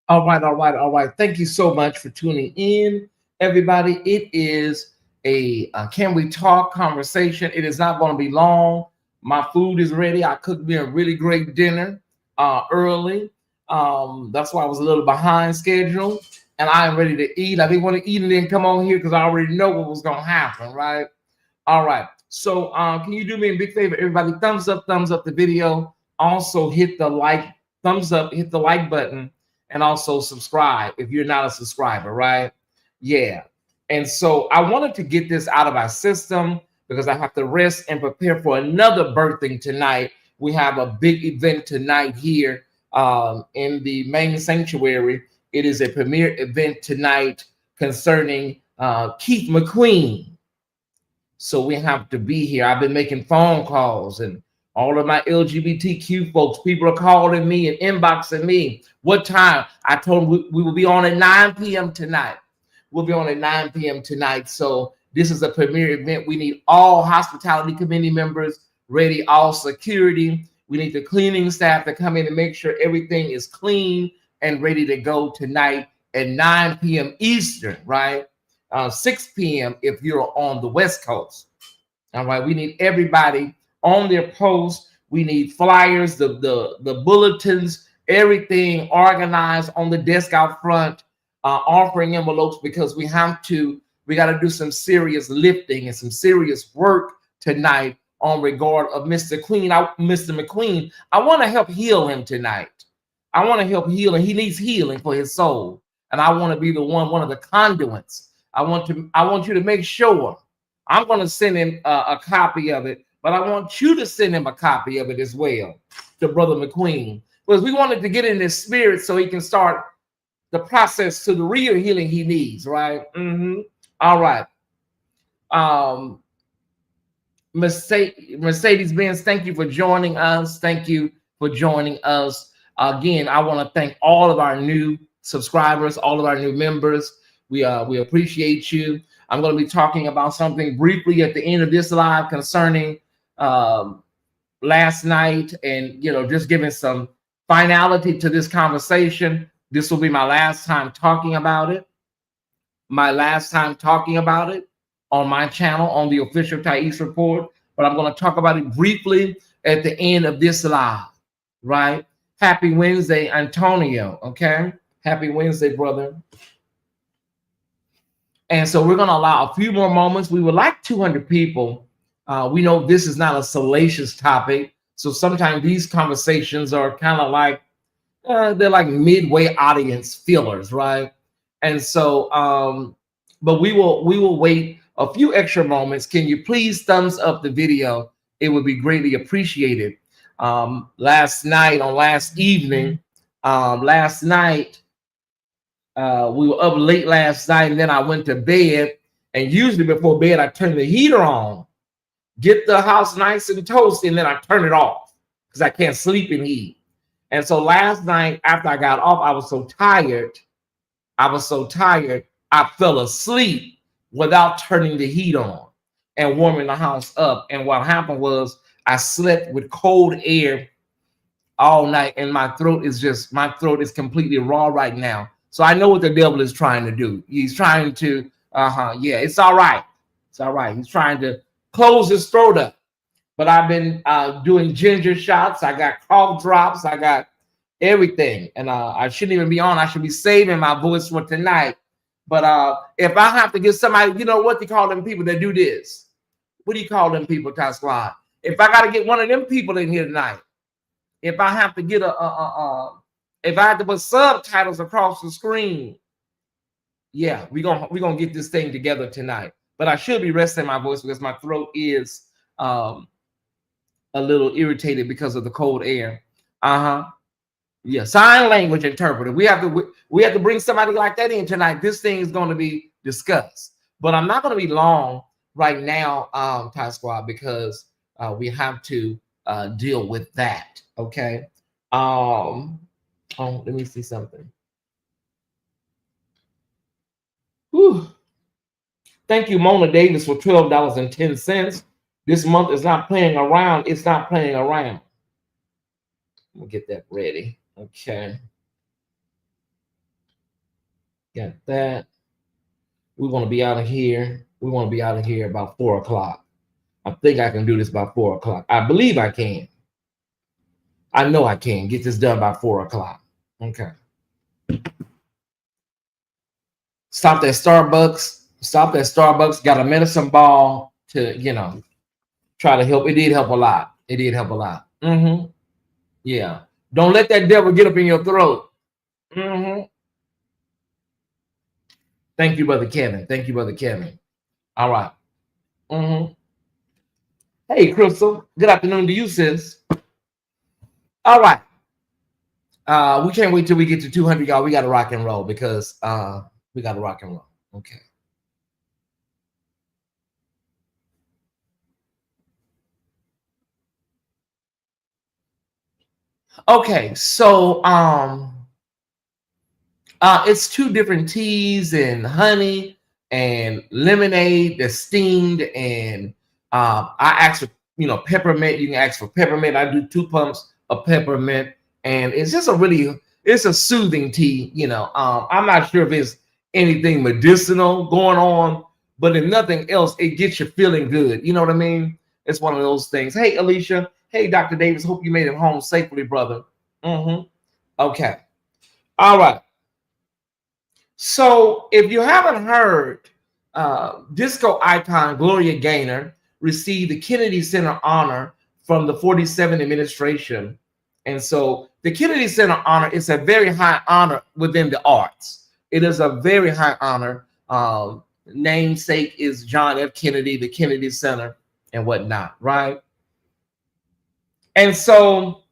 All right, all right, all right. Thank you so much for tuning in, everybody. It is a Can We Talk conversation. It is not going to be long. My food is ready. I cooked me a really great dinner early. That's why I was a little behind schedule, and I am ready to eat. I didn't want to eat and then come on here because I already know what was going to happen, right? All right. So, can you do me a big favor, everybody? Thumbs up the video. Also, hit the like, thumbs up, hit the like button, and also subscribe if you're not a subscriber, right? Yeah. And so, I wanted to get this out of our system because I have to rest and prepare for another birthing tonight. We have a big event tonight here in the main sanctuary. It is a premiere event tonight concerning Keith McQueen. So we have to be here. I've been making phone calls, and all of my LGBTQ folks, people are calling me and inboxing me. What time? I told them we will be on at 9 p.m. tonight. We'll be on at 9 p.m. tonight. So this is a premiere event. We need all hospitality committee members ready, all security. We need the cleaning staff to come in and make sure everything is clean and ready to go tonight at 9 p.m. Eastern, right? 6 p.m. if you're on the West Coast. All right, we need everybody on their posts. We need flyers, the bulletins, everything organized on the desk out front, offering envelopes, because we got to do some serious lifting and some serious work tonight on regard of Mr. McQueen. I want to help heal him tonight. I want to help heal him. He needs healing for his soul, and I want to be one of the conduits. I want you to make sure. I'm going to send him a copy of it, but I want you to send him a copy of it as well to Brother McQueen, because we wanted to get in his spirit so he can start the process to the real healing he needs, right? All right. Mercedes-Benz, thank you for joining us. Thank you for joining us. Again, I want to thank all of our new subscribers, all of our new members. We appreciate you. I'm going to be talking about something briefly at the end of this live concerning last night, and just giving some finality to this conversation. This will be my last time talking about it. My last time talking about it on my channel, on the official Tyesse Report. But I'm going to talk about it briefly at the end of this live, right? Happy Wednesday, Antonio. Okay, happy Wednesday, brother. And so we're going to allow a few more moments. We would like 200 people. We know this is not a salacious topic, so sometimes these conversations are kind of like they're like midway audience fillers, right? And so, but we will wait a few extra moments. Can you please thumbs up the video? It would be greatly appreciated. Last night, we were up late last night, and then I went to bed. And usually before bed, I turn the heater on, get the house nice and toasty, and then I turn it off because I can't sleep in heat. And so last night, after I got off, I was so tired, I fell asleep without turning the heat on and warming the house up. And what happened was I slept with cold air all night, and my throat is completely raw right now. So I know what the devil is trying to do. He's trying to, it's all right. It's all right. He's trying to close his throat up. But I've been doing ginger shots. I got cough drops. I got everything. And I shouldn't even be on. I should be saving my voice for tonight. But if I have to get somebody, you know what they call them people that do this? What do you call them people, Ty Squad? If I got to get one of them people in here tonight, if I have to get if I have to put subtitles across the screen, yeah, we're gonna get this thing together tonight. But I should be resting my voice because my throat is a little irritated because of the cold air. Yeah, sign language interpreter. We have to bring somebody like that in tonight. This thing is going to be discussed, but I'm not going to be long right now, Ty Squad, because we have to deal with that. Okay. Let me see something. Whew. Thank you, Mona Davis, for $12.10. This month is not playing around. It's not playing around. We'll get that ready. Okay. Got that. We're going to be out of here. We want to be out of here about 4 o'clock. I think I can do this by 4 o'clock. I believe I can. I know I can get this done by 4 o'clock. Okay. Stopped at Starbucks. Stopped at Starbucks. Got a medicine ball to, try to help. It did help a lot. It did help a lot. Yeah. Don't let that devil get up in your throat. Thank you, Brother Kevin. Thank you, Brother Kevin. All right. Hey, Crystal. Good afternoon to you, sis. All right. We can't wait till we get to 200, y'all. We got to rock and roll because we got to rock and roll. Okay. Okay, so it's 2 different teas and honey and lemonade that's steamed, and I asked for peppermint. You can ask for peppermint. I do 2 pumps of peppermint, and it's just it's a soothing tea. I'm not sure if it's anything medicinal going on, but if nothing else, it gets you feeling good. You know what I mean? It's one of those things. Hey, Alicia. Hey, Dr. Davis. Hope you made it home safely, brother. Okay. All right. So if you haven't heard, disco icon Gloria Gaynor received the Kennedy Center honor from the 47th administration. And so the Kennedy Center honor is a very high honor within the arts. It is a very high honor. Namesake is John F. Kennedy, the Kennedy Center and whatnot, right? And so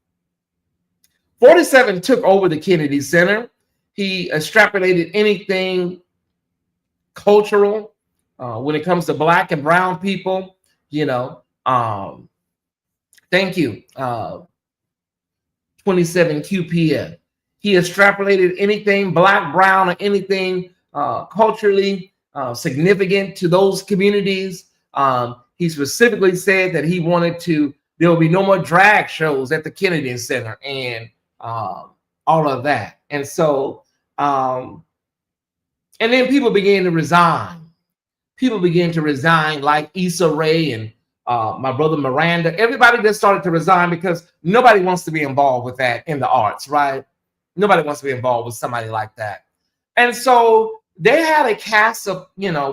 47 took over the Kennedy Center. He extrapolated anything cultural when it comes to Black and brown people, thank you. 27 QPF. He extrapolated anything Black, brown, or anything culturally significant to those communities. He specifically said that he wanted there will be no more drag shows at the Kennedy Center and all of that. And so, and then people began to resign. People began to resign, like Issa Rae and my brother Miranda. Everybody just started to resign because nobody wants to be involved with that in the arts, right? Nobody wants to be involved with somebody like that. And so they had a cast of,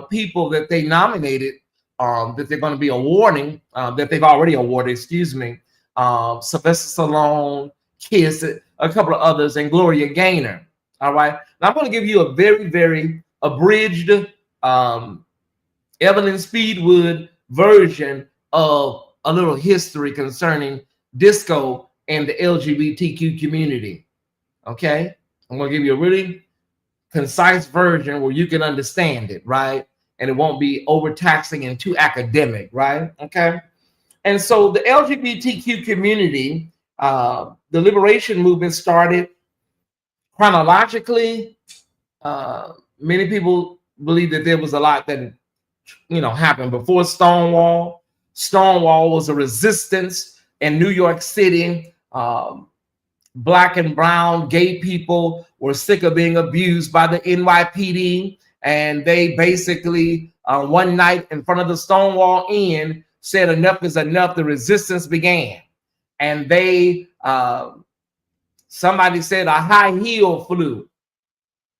people that they nominated that they're going to be awarding, that they've already awarded, Sylvester Stallone, Kiss, a couple of others, and Gloria Gaynor. All right. Now I'm going to give you a very, very abridged Evelyn Speedwood version of a little history concerning disco and the LGBTQ community. Okay. I'm going to give you a really concise version where you can understand it, right? And it won't be overtaxing and too academic, right? Okay. And so the LGBTQ community, the liberation movement started chronologically. Many people believe that there was a lot that happened before Stonewall. Stonewall was a resistance in New York City. Black and brown gay people were sick of being abused by the NYPD, and they basically one night in front of the Stonewall Inn said enough is enough. The resistance began, and somebody said a high heel flew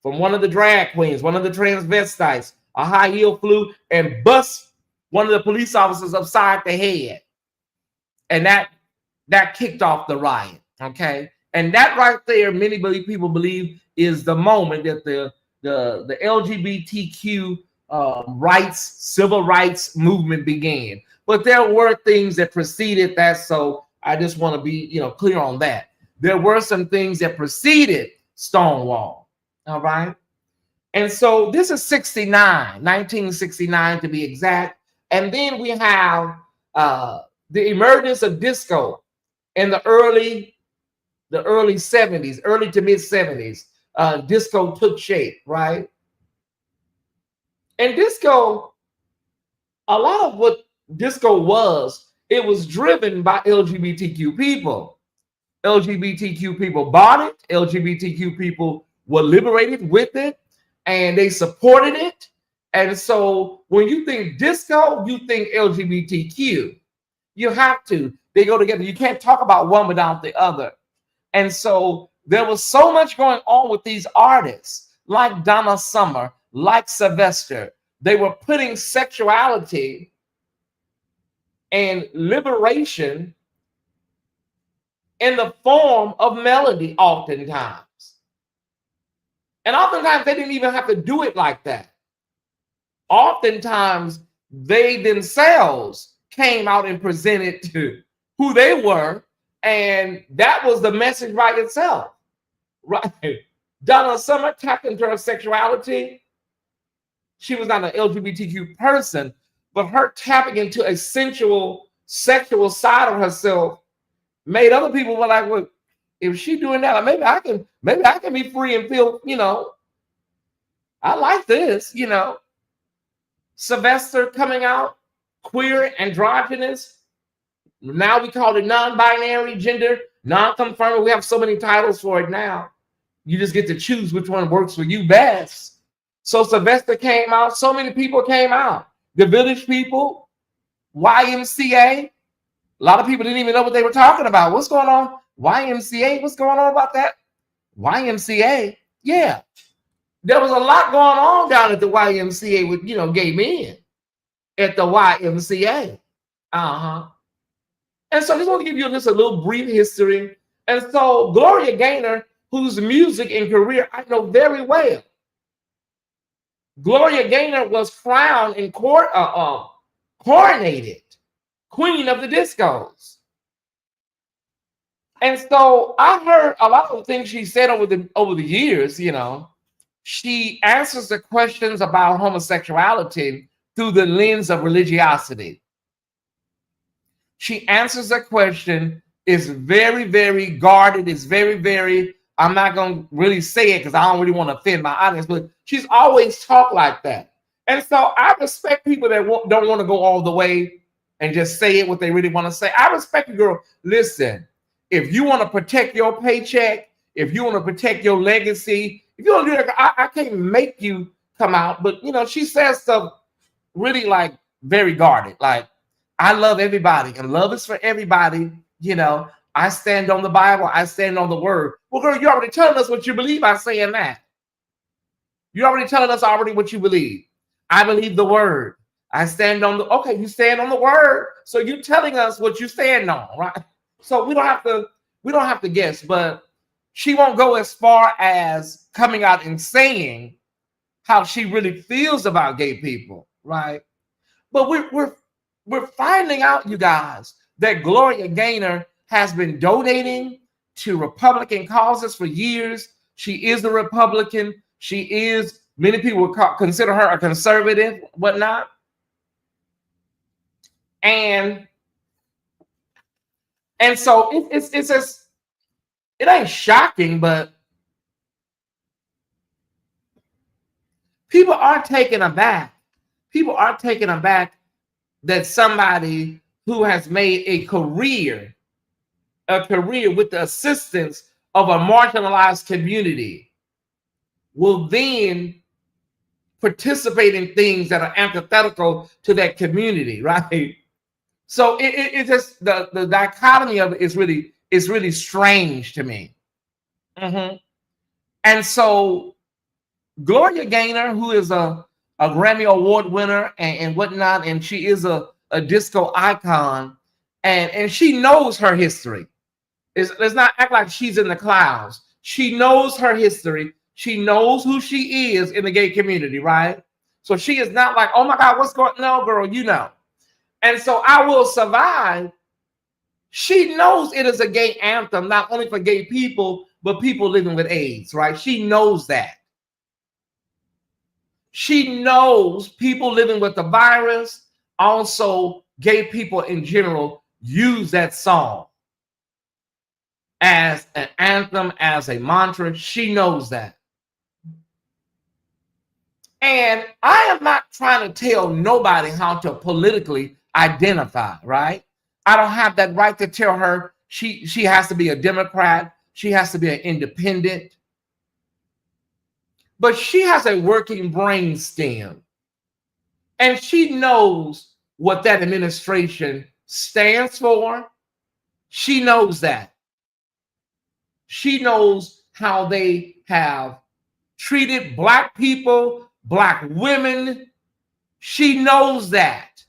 from one of the drag queens, one of the transvestites. A high heel flew and bust one of the police officers upside the head, and that kicked off the riot. Okay, and that right there, many people believe, is the moment that the LGBTQ rights, civil rights movement began. But there were things that preceded that, so I just want to be clear on that. There were some things that preceded Stonewall. All right. And so this is 1969 to be exact. And then we have the emergence of disco in the early 70s, early to mid 70s. Disco took shape, right? And disco, a lot of what disco was, it was driven by LGBTQ people. LGBTQ people bought it. LGBTQ people were liberated with it. and they supported it. And so when you think disco, you think LGBTQ. You have to. They go together. You can't talk about one without the other. And so there was so much going on with these artists, like Donna Summer, like Sylvester. They were putting sexuality and liberation in the form of melody oftentimes. And oftentimes they didn't even have to do it like that. Oftentimes they themselves came out and presented to who they were, and that was the message by itself, right? Donna Summer tapped into her sexuality. She was not an LGBTQ person, but her tapping into a sensual, sexual side of herself made other people were like, well, if she doing that, maybe I can be free and feel, I like this, Sylvester coming out, queer, androgynous. Now we call it non-binary, gender, non-confirming. We have so many titles for it now. You just get to choose which one works for you best. So Sylvester came out. So many people came out. The Village People, YMCA. A lot of people didn't even know what they were talking about. What's going on? YMCA? What's going on about that? YMCA? Yeah. There was a lot going on down at the YMCA with, gay men at the YMCA. And so I just want to give you just a little brief history. And so Gloria Gaynor, whose music and career I know very well. Gloria Gaynor was crowned and coronated Queen of the Discos. And so I heard a lot of things she said over the years, She answers the questions about homosexuality through the lens of religiosity. She answers the question, is very, very guarded, is very, very, I'm not going to really say it because I don't really want to offend my audience, but she's always talked like that. And so I respect people that don't want to go all the way and just say it what they really want to say. I respect you, girl. Listen, if you want to protect your paycheck, if you want to protect your legacy, if you want to do that, I can't make you come out. But, she says stuff really like very guarded. Like, I love everybody and love is for everybody. I stand on the Bible. I stand on the word. Well, girl, you're already telling us what you believe by saying that. You're already telling us what you believe. I believe the word. I stand on you stand on the word. So you're telling us what you stand on, right? So we don't have to guess, but she won't go as far as coming out and saying how she really feels about gay people, right? But we're finding out, you guys, that Gloria Gaynor has been donating to Republican causes for years. She is a Republican. Many people would consider her a conservative, whatnot. And so it's just, it ain't shocking, but people are taken aback. People are taken aback that somebody who has made a career with the assistance of a marginalized community will then participate in things that are antithetical to that community, right? So it just the dichotomy of it is really strange to me. And so Gloria Gaynor, who is a Grammy Award winner and whatnot, and she is a disco icon, and she knows her history. Let's not act like she's in the clouds. She knows her history. She knows who she is in the gay community, right? So she is not like, oh my God, what's going on? No, girl, And so I Will Survive, she knows it is a gay anthem, not only for gay people, but people living with AIDS, right? She knows that. She knows people living with the virus, also gay people in general, use that song as an anthem, as a mantra. She knows that. And I am not trying to tell nobody how to politically identify, right? I don't have that right to tell her she has to be a Democrat. She has to be an independent. but she has a working brain stem, and she knows what that administration stands for. She knows that. She knows how they have treated Black people, Black women. She knows that.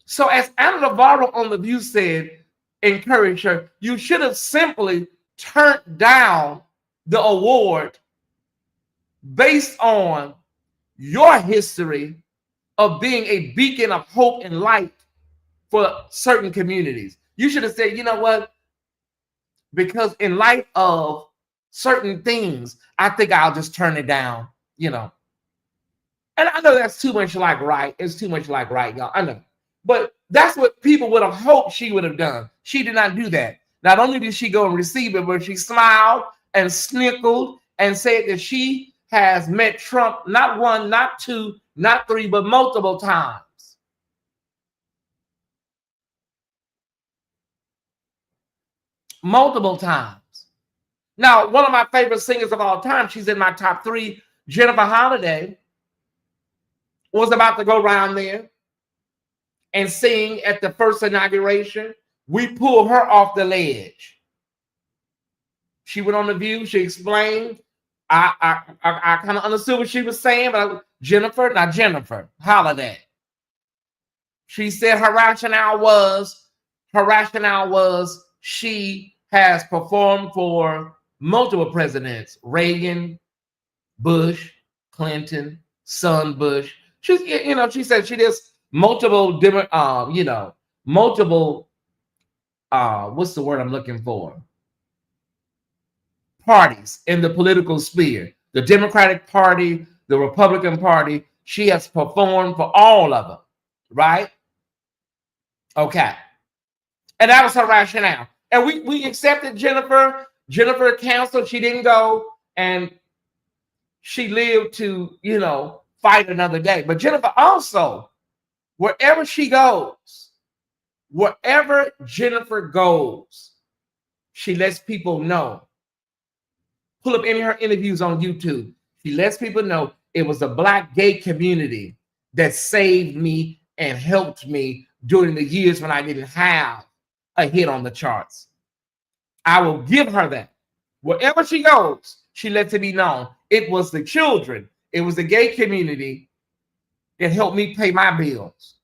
So as Anna Navarro on The View said, encouraged her, you should have simply turned down the award based on your history of being a beacon of hope and light for certain communities. You should have said, you know what? Because in light of certain things, I think I'll just turn it down, you know. And I know that's too much like right. It's too much like right, y'all. I know. But that's what people would have hoped she would have done. She did not do that. Not only did she go and receive it, but she smiled and snickered and said that she has met Trump not one, not two, not three, but multiple times. Multiple times. Now, one of my favorite singers of all time, she's in my top 3, Jennifer Holiday, was about to go around there and sing at the first inauguration. We pulled her off the ledge. She went on The View. She explained. I kind of understood what she was saying, but Jennifer Holiday. She said her rationale was she has performed for multiple presidents: Reagan, Bush, Clinton, son Bush. She's, you know, she said she does multiple different, multiple, what's the word I'm looking for? Parties in the political sphere. The Democratic Party, the Republican Party. She has performed for all of them, right? Okay. And that was her rationale. And we accepted Jennifer. Jennifer canceled. She didn't go. And she lived to, you know, fight another day. But Jennifer also, wherever she goes, wherever Jennifer goes, she lets people know. Pull up any of her interviews on YouTube. She lets people know it was the Black gay community that saved me and helped me during the years when I didn't have a hit on the charts. I will give her that. Wherever she goes, she lets it be known. It was the children. It was the gay community that helped me pay my bills.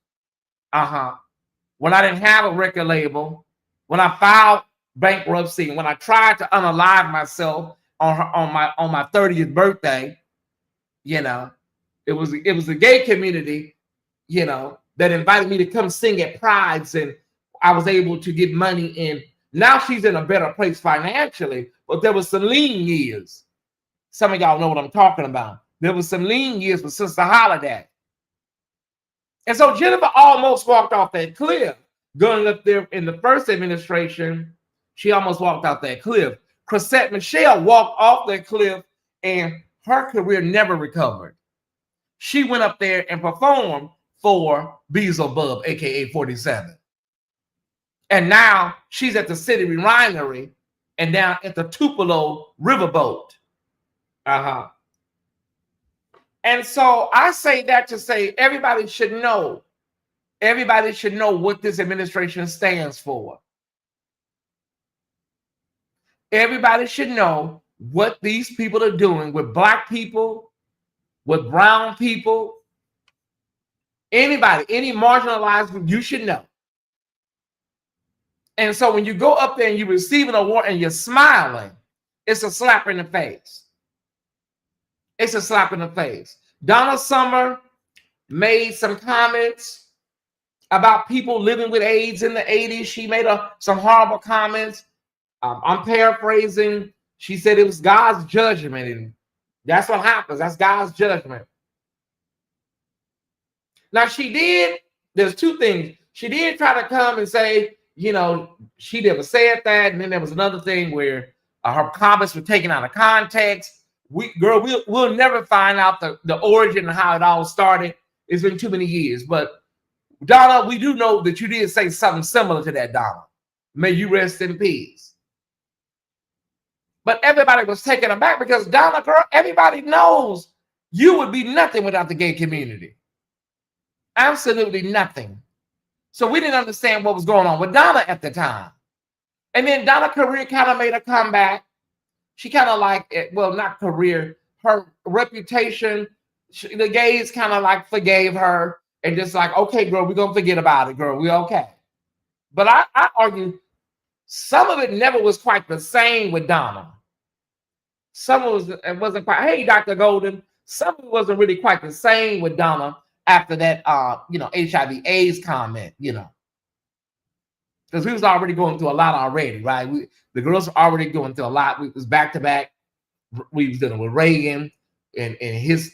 When I didn't have a record label, when I filed bankruptcy, when I tried to unalive myself on my 30th birthday, you know, it was the gay community, you know, that invited me to come sing at Prides, and I was able to get money in. Now she's in a better place financially, but there was some lean years. Some of y'all know what I'm talking about. There was some lean years with Sister Holiday. And so Jennifer almost walked off that cliff. Going up there in the first administration, she almost walked off that cliff. Chrisette Michele walked off that cliff, and her career never recovered. She went up there and performed for Beelzebub, aka 47. And now she's at the City Refinery and down at the Tupelo Riverboat. And so I say that to say everybody should know. Everybody should know what this administration stands for. Everybody should know what these people are doing with Black people, with brown people, anybody, any marginalized group, you should know. And so when you go up there and you receive an award and you're smiling, it's a slap in the face. It's a slap in the face. Donna Summer made some comments about people living with AIDS in the 80s. She made some horrible comments. I'm paraphrasing. She said it was God's judgment, and that's what happens. That's God's judgment. Now she did, there's two things. She did try to come and say, you know, she never said that. And then there was another thing where her comments were taken out of context. We'll never find out the origin and how it all started. It's been too many years. But Donna, we do know that you did say something similar to that, Donna. May you rest in peace. But everybody was taken aback because Donna, girl, everybody knows you would be nothing without the gay community. Absolutely nothing. So we didn't understand what was going on with Donna at the time. And then Donna's career kind of made a comeback. She kind of like, well, not career, her reputation, the gays kind of like forgave her and just like, okay, girl, we're going to forget about it, girl. We're okay. But I argue some of it never was quite the same with Donna. Some of it wasn't quite, hey, Dr. Golden, some of it wasn't really quite the same with Donna after that, HIV AIDS comment, because we was already going through a lot already, right? The girls were already going through a lot. We was back to back. We was dealing with Reagan and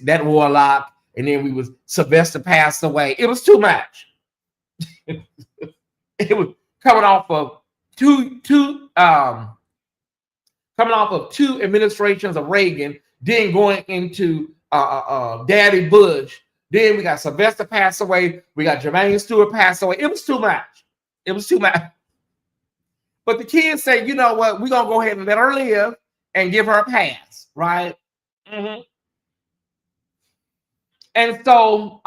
that warlock, and then Sylvester passed away. It was too much. It was coming off of two administrations of Reagan, then going into Daddy Bush. Then we got Sylvester passed away. We got Jermaine Stewart passed away. It was too much. It was too much. But the kids say, you know what? We're going to go ahead and let her live and give her a pass, right? Mm-hmm. And so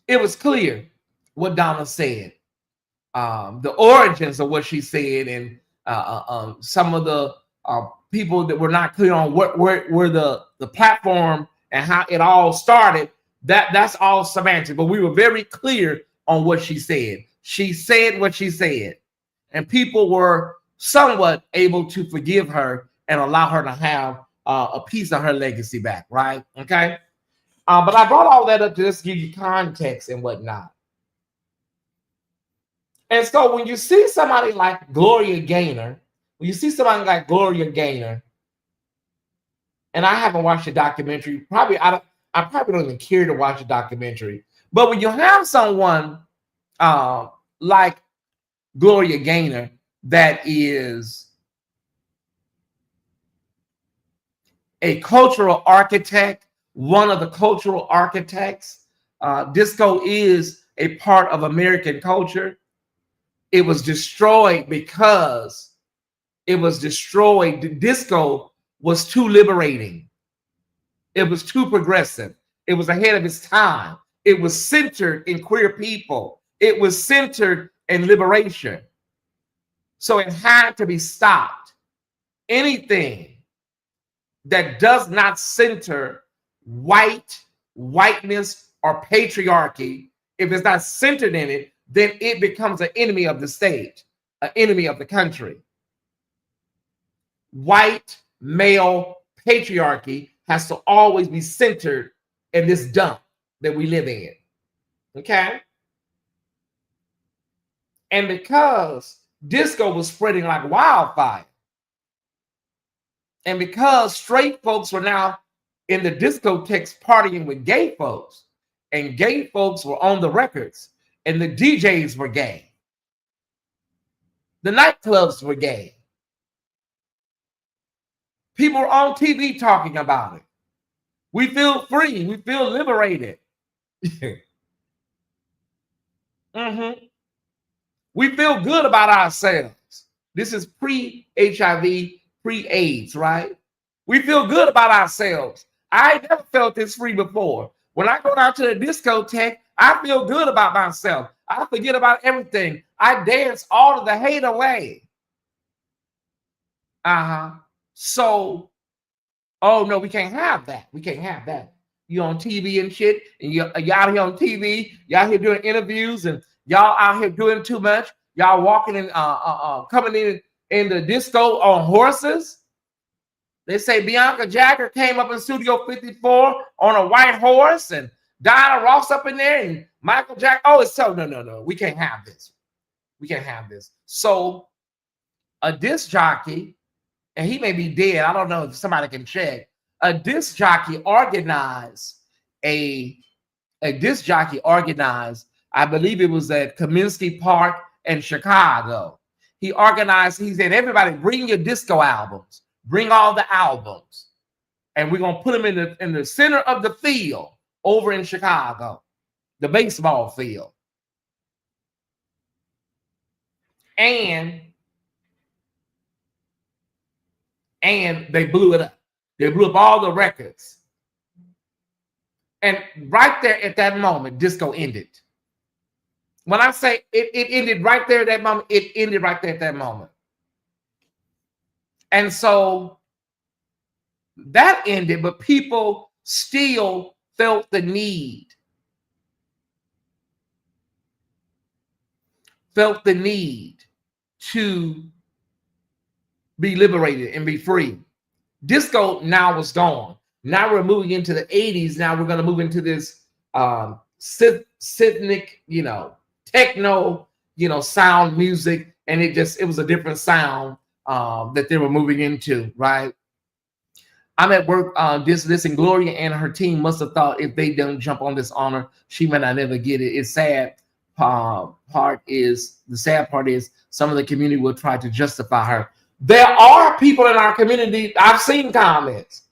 it was clear what Donna said. The origins of what she said, and some of the people that were not clear on where the platform and how it all started, that's all semantic. But we were very clear on what she said. She said what she said, and people were somewhat able to forgive her and allow her to have a piece of her legacy back, right? Okay. But I brought all that up to just give you context and whatnot. And so when you see somebody like Gloria Gaynor, and I haven't watched the documentary, I probably don't even care to watch the documentary. But when you have someone like Gloria Gaynor that is a cultural architect, one of the cultural architects, disco is a part of American culture. It was destroyed because Disco was too liberating. It was too progressive. It was ahead of its time. It was centered in queer people. It was centered in liberation. So it had to be stopped. Anything that does not center whiteness or patriarchy, if it's not centered in it, then it becomes an enemy of the state, an enemy of the country. White male patriarchy has to always be centered in this dump that we live in. Okay? And because disco was spreading like wildfire, and because straight folks were now in the discotheques partying with gay folks, and gay folks were on the records, and the DJs were gay, the nightclubs were gay, people were on TV talking about it. We feel free. We feel liberated. Mm-hmm. We feel good about ourselves. This is pre-HIV, pre-AIDS, right? We feel good about ourselves. I never felt this free before. When I go down to the discotheque, I feel good about myself. I forget about everything. I dance all of the hate away. So, oh no, we can't have that. We can't have that. You on TV and shit, and y'all here on TV, y'all here doing interviews, and y'all out here doing too much. Y'all walking in, coming in the disco on horses. They say Bianca Jagger came up in Studio 54 on a white horse, and Diana Ross up in there, and Michael Jackson. Oh, it's so no. We can't have this. We can't have this. So a disc jockey, and he may be dead. I don't know if somebody can check. A disc jockey organized, I believe it was at Kaminsky Park in Chicago. He said, everybody bring your disco albums. Bring all the albums. And we're going to put them in the center of the field over in Chicago, the baseball field. and they blew it up. They blew up all the records. And right there at that moment, disco ended. When I say it ended right there at that moment, it ended right there at that moment. And so that ended, but people still felt the need. Felt the need to be liberated and be free. Disco now was gone. Now we're moving into the 80s. Now we're going to move into this symphonic, techno, sound music. And it was a different sound that they were moving into, right? I'm at work, this, and Gloria and her team must have thought if they don't jump on this honor, she might not ever get it. It's sad. The sad part is some of the community will try to justify her. There are people in our community. I've seen comments.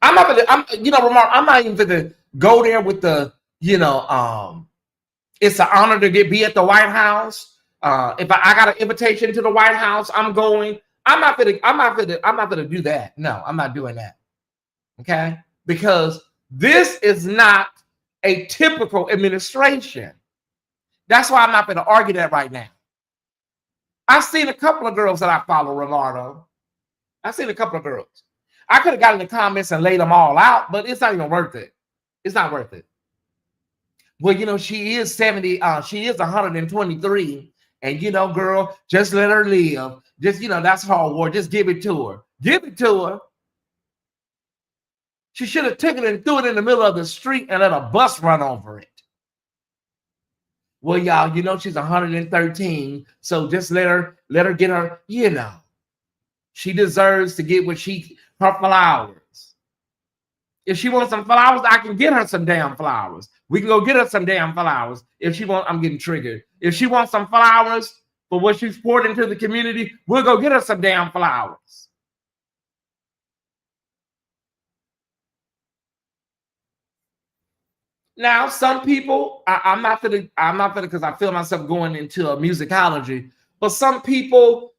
I'm not even gonna go there with the, it's an honor to be at the White House. If I got an invitation to the White House, I'm going. I'm not gonna do that. No, I'm not doing that. Okay, because this is not a typical administration. That's why I'm not going to argue that right now. I've seen a couple of girls that I follow, Ronaldo. I've seen a couple of girls. I could have got in the comments and laid them all out, but it's not even worth it. It's not worth it. Well, she is 70. She is 123. And, girl, just let her live. Just, that's her war. Just give it to her. Give it to her. She should have taken it and threw it in the middle of the street and let a bus run over it. Well, y'all, she's 113. So just let her get her, She deserves to get her flowers. If she wants some flowers, I can get her some damn flowers. We can go get her some damn flowers. If she wants, I'm getting triggered. If she wants some flowers for what she's poured into the community, we'll go get her some damn flowers. Now, some people, I'm not gonna, because I feel myself going into a musicology, but some people,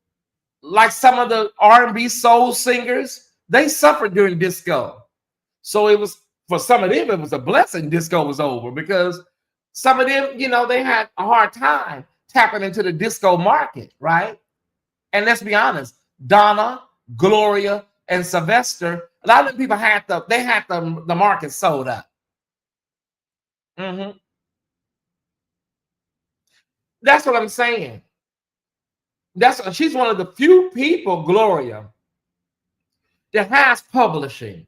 like some of the R&B soul singers, they suffered during disco. So it was, for some of them, it was a blessing disco was over, because some of them, they had a hard time tapping into the disco market, right? And let's be honest, Donna, Gloria, and Sylvester, a lot of them people had the market sold up. Mm-hmm. That's what I'm saying. She's one of the few people, Gloria, that has publishing,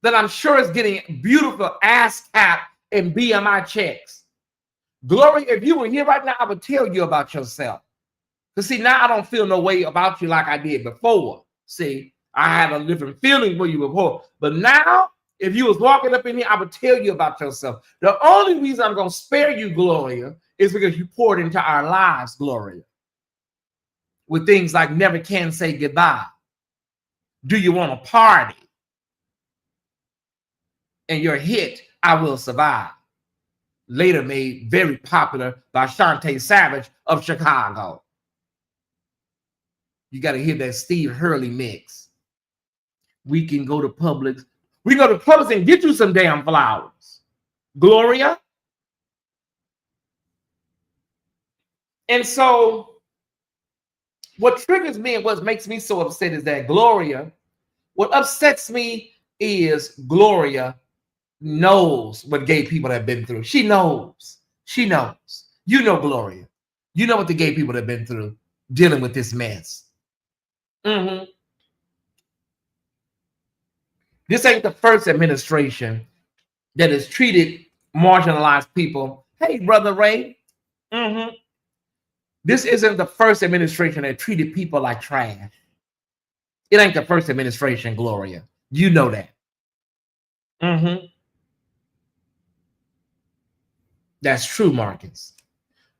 that I'm sure is getting beautiful ASCAP and BMI checks. Gloria, if you were here right now, I would tell you about yourself. Because see, now I don't feel no way about you like I did before. See, I had a different feeling for you before. But now, if you was walking up in here, I would tell you about yourself. The only reason I'm going to spare you, Gloria, is because you poured into our lives, Gloria. With things like never can say goodbye. Do you want to party? And your hit, I Will Survive. Later made very popular by Shantae Savage of Chicago. You got to hear that Steve Hurley mix. We can go to Publix. We go to Publix and get you some damn flowers. Gloria. And so what triggers me and what makes me so upset is that Gloria, what upsets me is Gloria knows what gay people have been through. She knows. She knows. You know Gloria. You know what the gay people have been through dealing with this mess. Mm-hmm. This ain't the first administration that has treated marginalized people. Hey, Brother Ray. Mm-hmm. This isn't the first administration that treated people like trash. It ain't the first administration, Gloria. You know that. Mm-hmm. That's true, Marcus.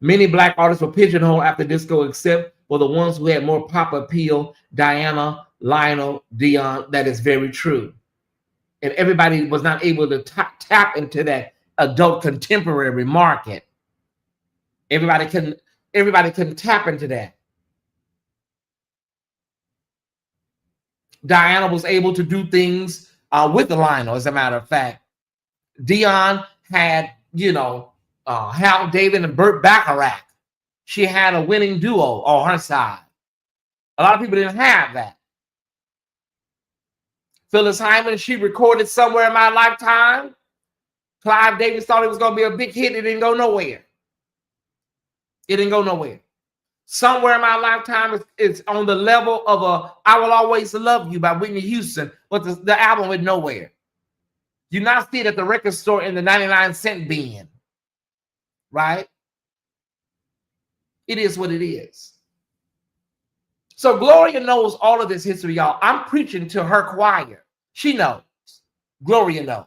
Many Black artists were pigeonholed after disco, except for the ones who had more pop appeal, Diana, Lionel, Dion. That is very true. And everybody was not able to tap into that adult contemporary market. Everybody can tap into that. Diana was able to do things with the Lionel, as a matter of fact. Dion had, Hal David and Burt Bacharach. She had a winning duo on her side. A lot of people didn't have that. Phyllis Hyman, she recorded Somewhere in My Lifetime. Clive Davis thought it was going to be a big hit. It didn't go nowhere. It didn't go nowhere. Somewhere in My Lifetime is on the level of I Will Always Love You by Whitney Houston, but the album went nowhere. You not see it at the record store in the 99-cent bin, right? It is what it is. So Gloria knows all of this history, y'all. I'm preaching to her choir. She knows. Gloria knows.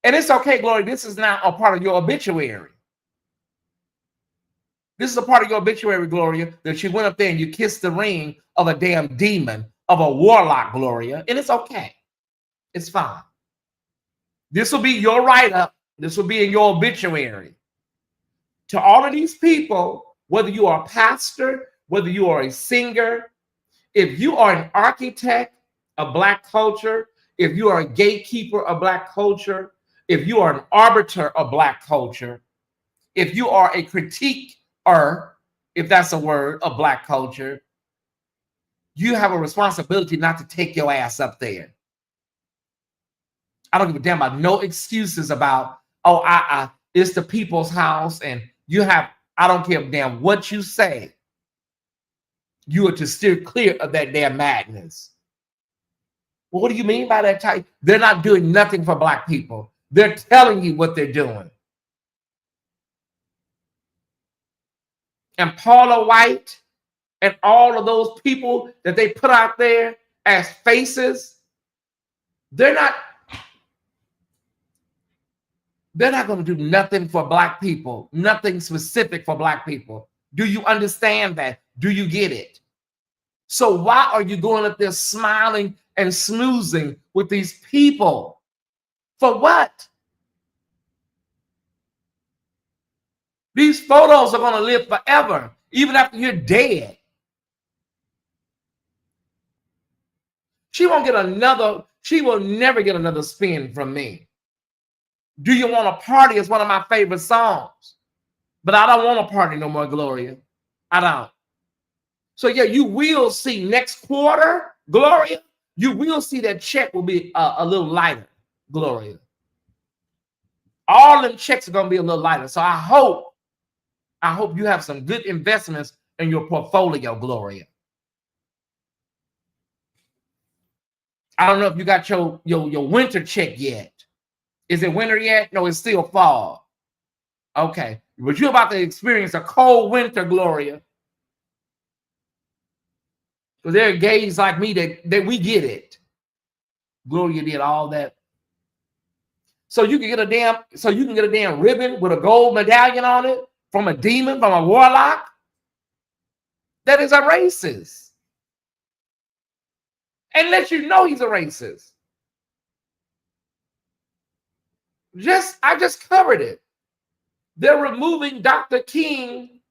And it's okay, Gloria. This is not a part of your obituary. This is a part of your obituary, Gloria, that you went up there and you kissed the ring of a damn demon, of a warlock, Gloria. And it's okay. It's fine. This will be your write-up. This will be in your obituary. To all of these people, whether you are a pastor, whether you are a singer, if you are an architect of Black culture, if you are a gatekeeper of Black culture, if you are an arbiter of Black culture, if you are a critiquer, if that's a word, of Black culture, you have a responsibility not to take your ass up there. I don't give a damn about no excuses about, it's the people's house and I don't care damn what you say. You are to steer clear of that damn madness. Well, what do you mean by that type? They're not doing nothing for Black people. They're telling you what they're doing. And Paula White and all of those people that they put out there as faces, they're not going to do nothing for Black people, nothing specific for Black people. Do you understand that? Do you get it? So why are you going up there smiling and snoozing with these people? For what? These photos are going to live forever, even after you're dead. She will never get another spin from me. Do You Want to Party is one of my favorite songs. But I don't want to party no more, Gloria. I don't. So yeah, you will see next quarter, Gloria, you will see that check will be a little lighter, Gloria. All them checks are going to be a little lighter. So I hope you have some good investments in your portfolio, Gloria. I don't know if you got your winter check yet. Is it winter yet? No, it's still fall. Okay. But you're about to experience a cold winter, Gloria. Because there are gays like me that we get it. Gloria did all that. So you can get a damn ribbon with a gold medallion on it from a demon, from a warlock. That is a racist. And let you know he's a racist. I just covered it. They're removing Dr. King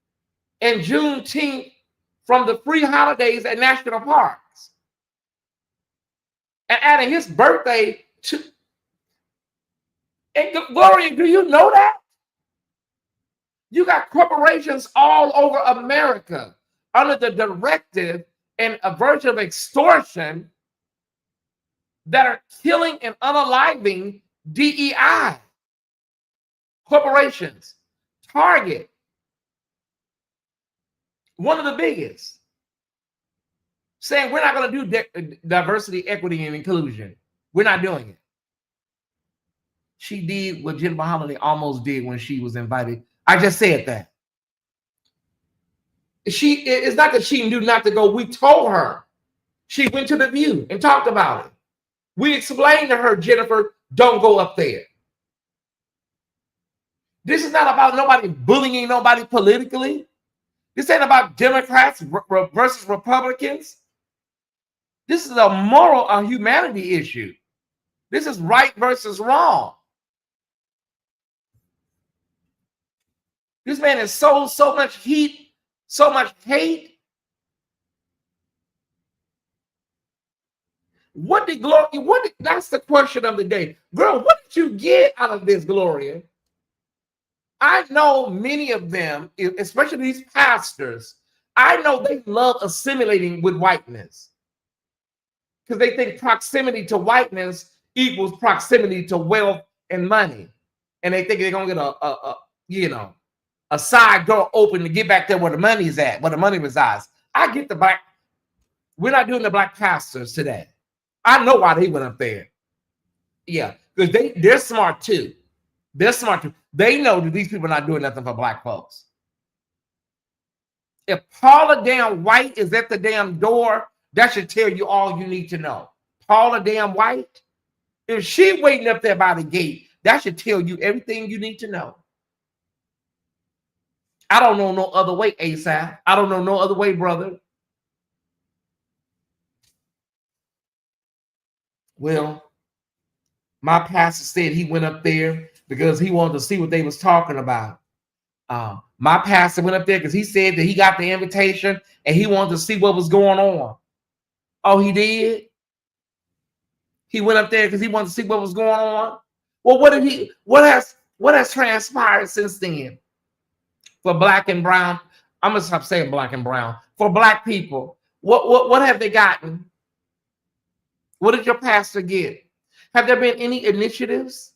and Juneteenth from the free holidays at national parks and adding his birthday to. And Gloria, do you know that? You got corporations all over America under the directive and a version of extortion that are killing and unaliving DEI. Corporations, Target, one of the biggest, saying we're not going to do diversity, equity, and inclusion. We're not doing it. She did what Jennifer Holliday almost did when she was invited. I just said that. It's not that she knew not to go. We told her. She went to The View and talked about it. We explained to her, Jennifer, don't go up there. This is not about nobody bullying nobody politically. This ain't about Democrats versus Republicans. This is a moral or humanity issue. This is right versus wrong. This man has sold so much heat, so much hate. What did Gloria, that's the question of the day. Girl, what did you get out of this, Gloria? I know many of them, especially these pastors, I know they love assimilating with whiteness because they think proximity to whiteness equals proximity to wealth and money. And they think they're going to get a side door open to get back there where the money's at, where the money resides. I get the black. We're not doing the black pastors today. I know why they went up there. Yeah, because they're smart too. They're smart too. They know that these people are not doing nothing for black folks. If Paula damn White is at the damn door, that should tell you all you need to know. Paula damn White, if she waiting up there by the gate, that should tell you everything you need to know. I don't know no other way, ASAP. I don't know no other way, brother. Well, my pastor said he went up there because he wanted to see what they was talking about. My pastor went up there because he said that he got the invitation and he wanted to see what was going on. Oh, he did? He went up there because he wanted to see what was going on. Well, what has transpired since then for black and brown? I'm gonna stop saying black and brown. For black people, what have they gotten? What did your pastor get? Have there been any initiatives?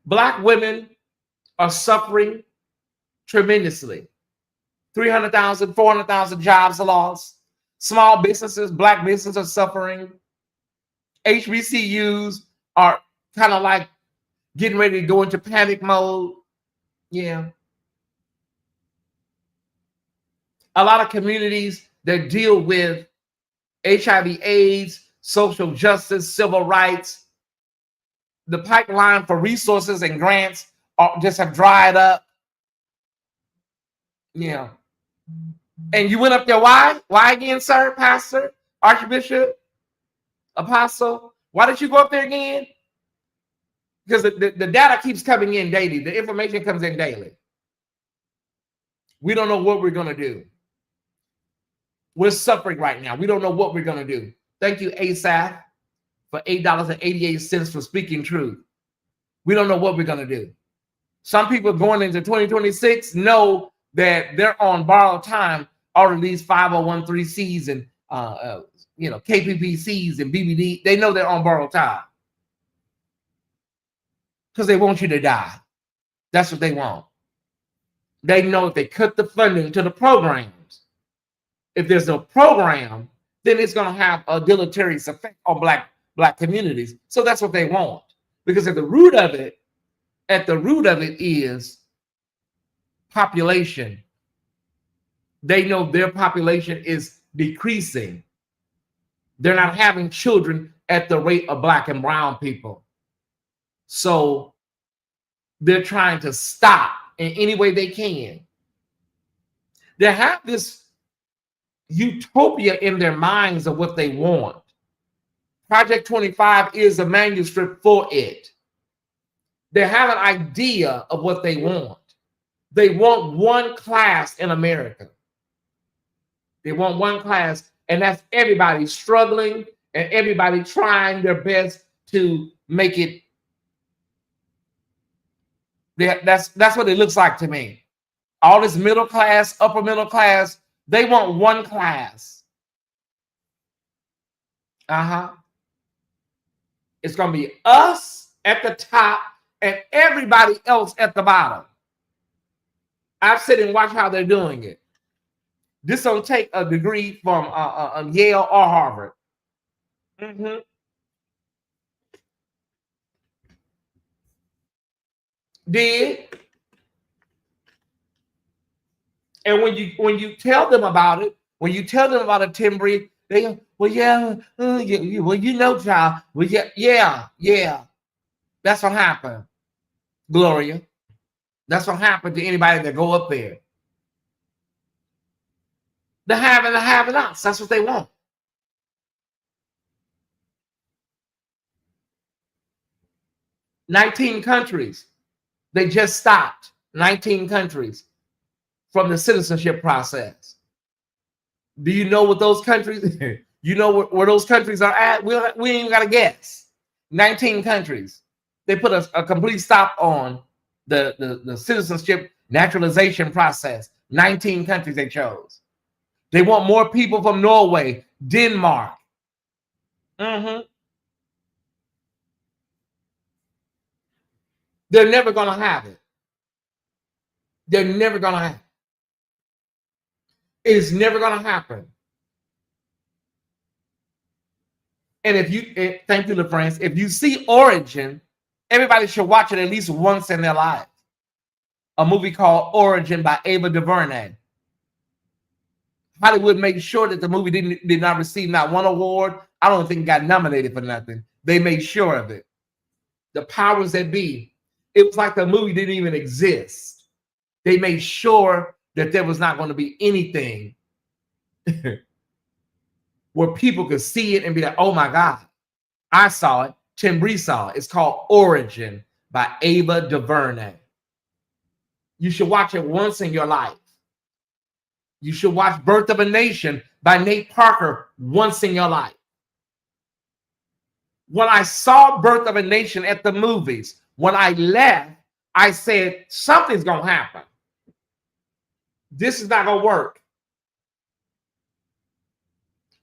Black women are suffering tremendously. 300,000, 400,000 jobs lost. Small businesses, black businesses are suffering. HBCUs are kind of like getting ready to go into panic mode. Yeah. A lot of communities that deal with HIV, AIDS, social justice, civil rights, the pipeline for resources and grants just have dried up. Yeah. And you went up there. Why? Why again, sir, pastor, archbishop, apostle? Why did you go up there again? Because the data keeps coming in daily. The information comes in daily. We don't know what we're going to do. We're suffering right now. We don't know what we're going to do. Thank you, ASAP, for $8.88 for speaking truth. We don't know what we're going to do. Some people going into 2026 know that they're on borrowed time. All of these 501(c)(3)s and KPPCs and BBD, they know they're on borrowed time because they want you to die. That's what they want. They know if they cut the funding to the programs, if there's no program, then it's going to have a deleterious effect on black communities. So that's what they want, because at the root of it is population. They know their population is decreasing. They're not having children at the rate of black and brown people. So they're trying to stop in any way they can. They have this utopia in their minds of what they want. Project 25 is a manuscript for it. They have an idea of what they want. They want one class in America. They want one class, and that's everybody struggling and everybody trying their best to make it. That's what it looks like to me. All this middle class, upper middle class, they want one class. It's going to be us at the top and everybody else at the bottom. I've sit and watch how they're doing it. This don't take a degree from Yale or Harvard. Did. And when you tell them about it, when you tell them about a Timbri, they go, well, yeah, well, you know, child. Well, yeah. That's what happened, Gloria. That's what happened to anybody that go up there. The have and the have-nots. That's what they want. "19 countries. They just stopped 19 countries from the citizenship process. Do you know what those countries, you know where those countries are at? We ain't even got to guess. 19 countries. They put a complete stop on the citizenship naturalization process. 19 countries they chose. They want more people from Norway, Denmark. They're never going to have it. They're never going to have it. It's never going to happen. And if you, thank you, LaFrance, if you see Origin, everybody should watch it at least once in their life. A movie called Origin by Ava DuVernay. Hollywood made sure that the movie did not receive not one award. I don't think it got nominated for nothing. They made sure of it. The powers that be. It was like the movie didn't even exist. They made sure that there was not going to be anything where people could see it and be like, oh my God, I saw it. Tim Bree saw it. It's called Origin by Ava DuVernay. You should watch it once in your life. You should watch Birth of a Nation by Nate Parker once in your life. When I saw Birth of a Nation at the movies, when I left, I said, something's going to happen. This is not going to work.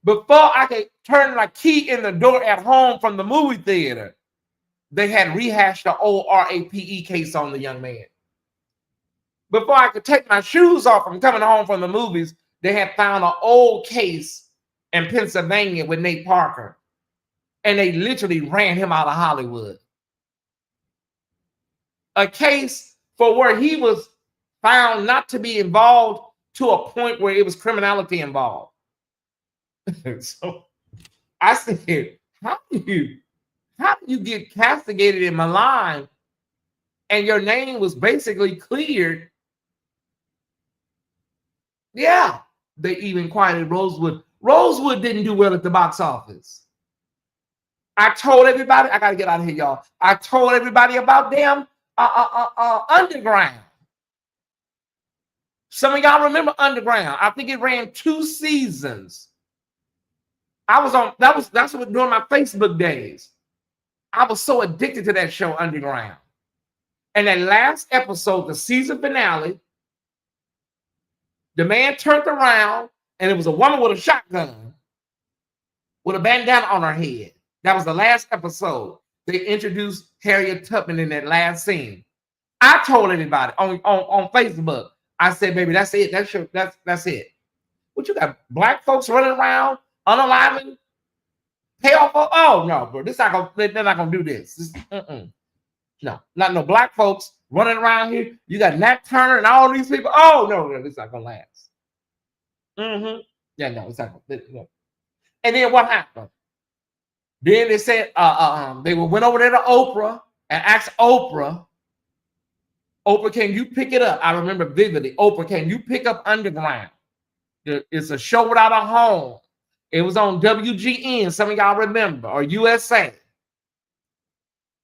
Before I could turn my key in the door at home from the movie theater, they had rehashed the old RAPE case on the young man. Before I could take my shoes off from coming home from the movies, they had found an old case in Pennsylvania with Nate Parker. And they literally ran him out of Hollywood. A case for where he was found not to be involved to a point where it was criminality involved. So I said, how do you get castigated and maligned and your name was basically cleared? Yeah, they even quieted Rosewood. Rosewood didn't do well at the box office. I told everybody, I got to get out of here, y'all. I told everybody about them Underground. Some of y'all remember Underground. I think it ran 2 seasons. I was on, that's what during my Facebook days. I was so addicted to that show, Underground. And that last episode, the season finale, the man turned around and it was a woman with a shotgun with a bandana on her head. That was the last episode. They introduced Harriet Tubman in that last scene. I told everybody on Facebook, I said, baby, that's it. That's it. What you got? Black folks running around, unalive, pay off? Oh no, bro. They're not gonna do this. No, not no black folks running around here. You got Nat Turner and all these people. Oh no, this not gonna last. Yeah, no, it's not gonna. No. And then what happened? Then they said they went over there to Oprah and asked Oprah, can you pick it up? I remember vividly. Oprah, can you pick up Underground? It's a show without a home. It was on WGN. Some of y'all remember, or USA.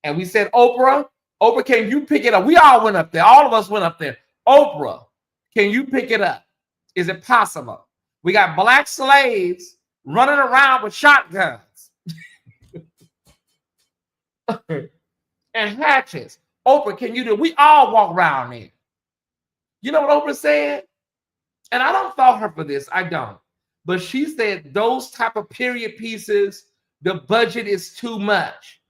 And we said, Oprah, can you pick it up? We all went up there. All of us went up there. Oprah, can you pick it up? Is it possible? We got black slaves running around with shotguns and hatchets. Oprah, can you do it? We all walk around there. You know what Oprah said? And I don't fault her for this. I don't. But she said those type of period pieces, the budget is too much.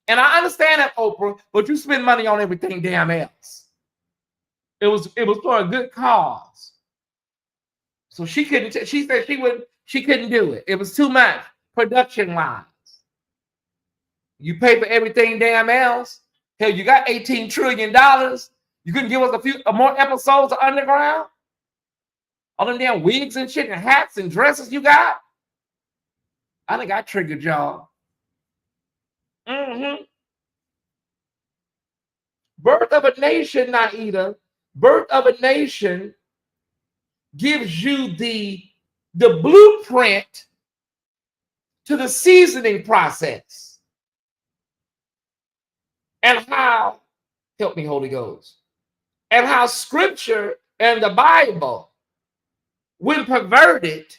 And I understand that, Oprah, but you spend money on everything damn else. It was for a good cause. So she couldn't, she said she couldn't do it. It was too much production-wise. You pay for everything damn else. Hell, you got $18 trillion. You couldn't give us a few more episodes of Underground? All them damn wigs and shit and hats and dresses you got? I think I triggered y'all. Birth of a Nation, Naida. Birth of a Nation gives you the blueprint to the seasoning process and how Help me, Holy Ghost. And how scripture and the Bible, when perverted,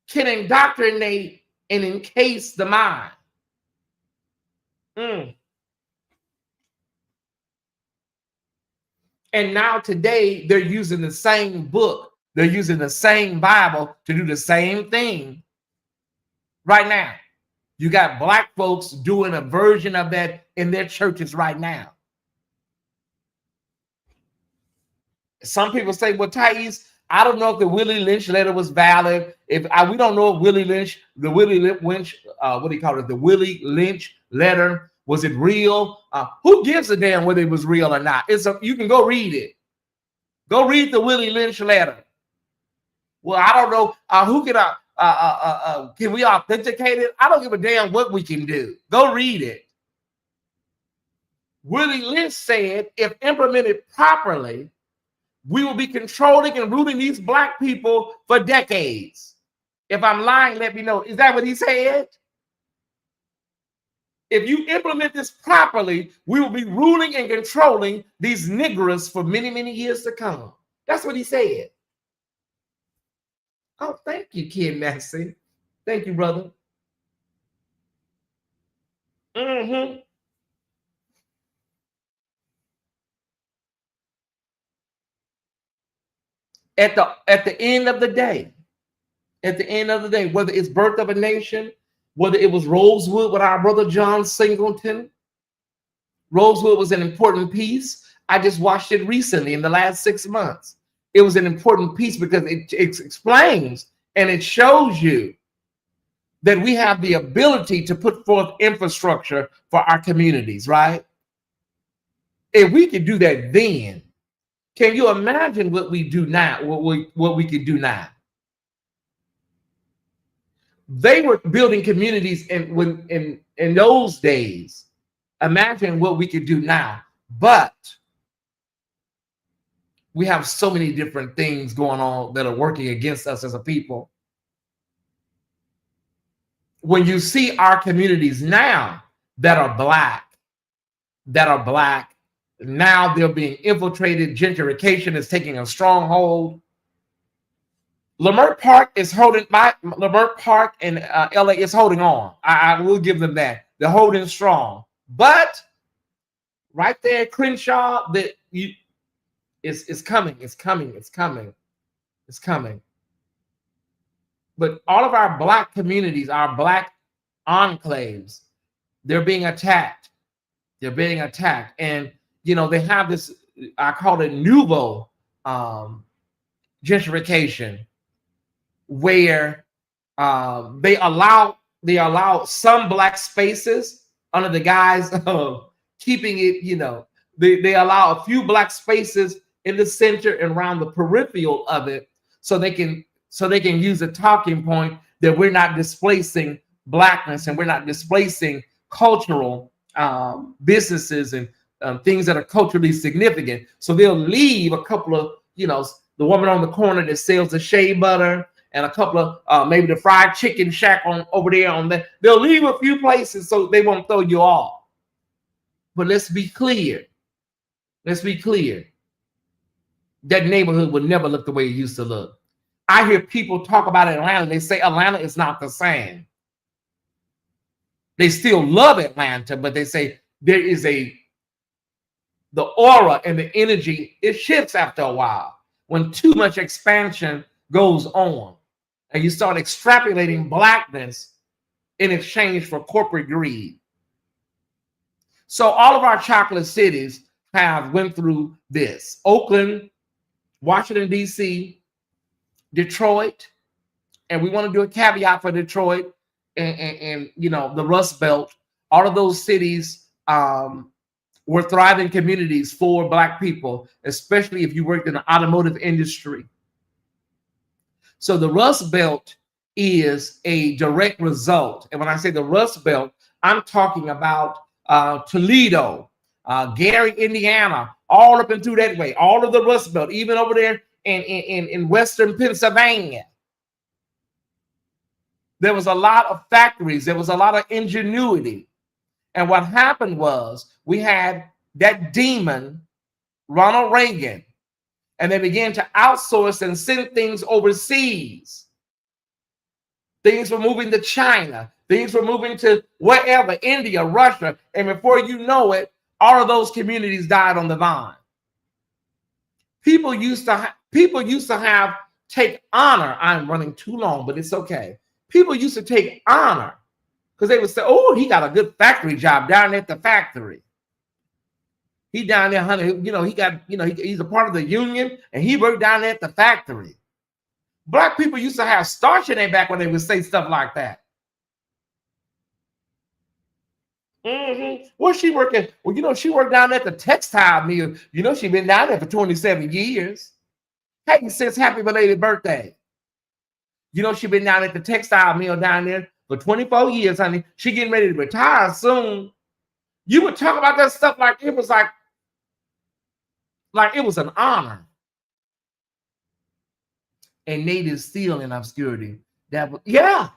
can indoctrinate and encase the mind. And now today, they're using the same book. They're using the same Bible to do the same thing right now. You got black folks doing a version of that in their churches right now. Some people say, well, Tyesse, I don't know if the Willie Lynch letter was valid. We don't know if the Willie Lynch, what do you call it? The Willie Lynch letter, was it real? Who gives a damn whether it was real or not? You can go read it. Go read the Willie Lynch letter. Well, I don't know. Can we authenticate it? I don't give a damn what we can do. Go read it. Willie Lynch said, if implemented properly, we will be controlling and rooting these black people for decades. If I'm lying, let me know. Is that what he said? If you implement this properly, we will be ruling and controlling these niggers for many, many years to come. That's what he said. Oh, thank you, Kid Massey. Thank you, brother. At the end of the day, whether it's Birth of a Nation, whether it was Rosewood with our brother John Singleton, Rosewood was an important piece. I just watched it recently in the last 6 months. It was an important piece because it explains and it shows you that we have the ability to put forth infrastructure for our communities, right? If we could do that then, can you imagine what we do now, what we could do now? They were building communities in those days. Imagine what we could do now. But we have so many different things going on that are working against us as a people. When you see our communities now that are black, now they're being infiltrated. Gentrification is taking a stronghold. Leimert Park and LA is holding on. I will give them that. They're holding strong. But right there, Crenshaw, it's coming. But all of our black communities, our black enclaves, they're being attacked. And they have this, I call it nouveau gentrification, where they allow some black spaces under the guise of keeping it, they allow a few black spaces in the center and around the peripheral of it, so they can use a talking point that we're not displacing blackness and we're not displacing cultural businesses and things that are culturally significant. So they'll leave a couple of, the woman on the corner that sells the shea butter and a couple of maybe the fried chicken shack over there on that. They'll leave a few places so they won't throw you off. But let's be clear. That neighborhood would never look the way it used to look. I hear people talk about Atlanta. They say Atlanta is not the same. They still love Atlanta, but they say there is the aura and the energy, it shifts after a while when too much expansion goes on and you start extrapolating blackness in exchange for corporate greed. So all of our chocolate cities have went through this. Oakland, Washington, D.C., Detroit, and we want to do a caveat for Detroit and the Rust Belt. All of those cities were thriving communities for black people, especially if you worked in the automotive industry. So the Rust Belt is a direct result. And when I say the Rust Belt, I'm talking about Toledo, Gary, Indiana, all up and through that way, all of the Rust Belt, even over there in Western Pennsylvania. There was a lot of factories. There was a lot of ingenuity. And what happened was we had that demon, Ronald Reagan, and they began to outsource and send things overseas. Things were moving to China. Things were moving to wherever, India, Russia. And before you know it, all of those communities died on the vine. People used to have take honor. I'm running too long, but it's okay. People used to take honor because they would say, "Oh, he got a good factory job down at the factory. He down there, honey. You know, he got, you know, he's a part of the union and he worked down there at the factory." Black people used to have starch in their back when they would say stuff like that. Where's she working? Well, you know, she worked down at the textile mill. You know, she been down there for 27 years. Hey, sis, happy belated birthday. You know, she been down at the textile mill down there for 24 years, honey. She getting ready to retire soon. You would talk about that stuff like it was like it was an honor. And natives still in obscurity. Yeah.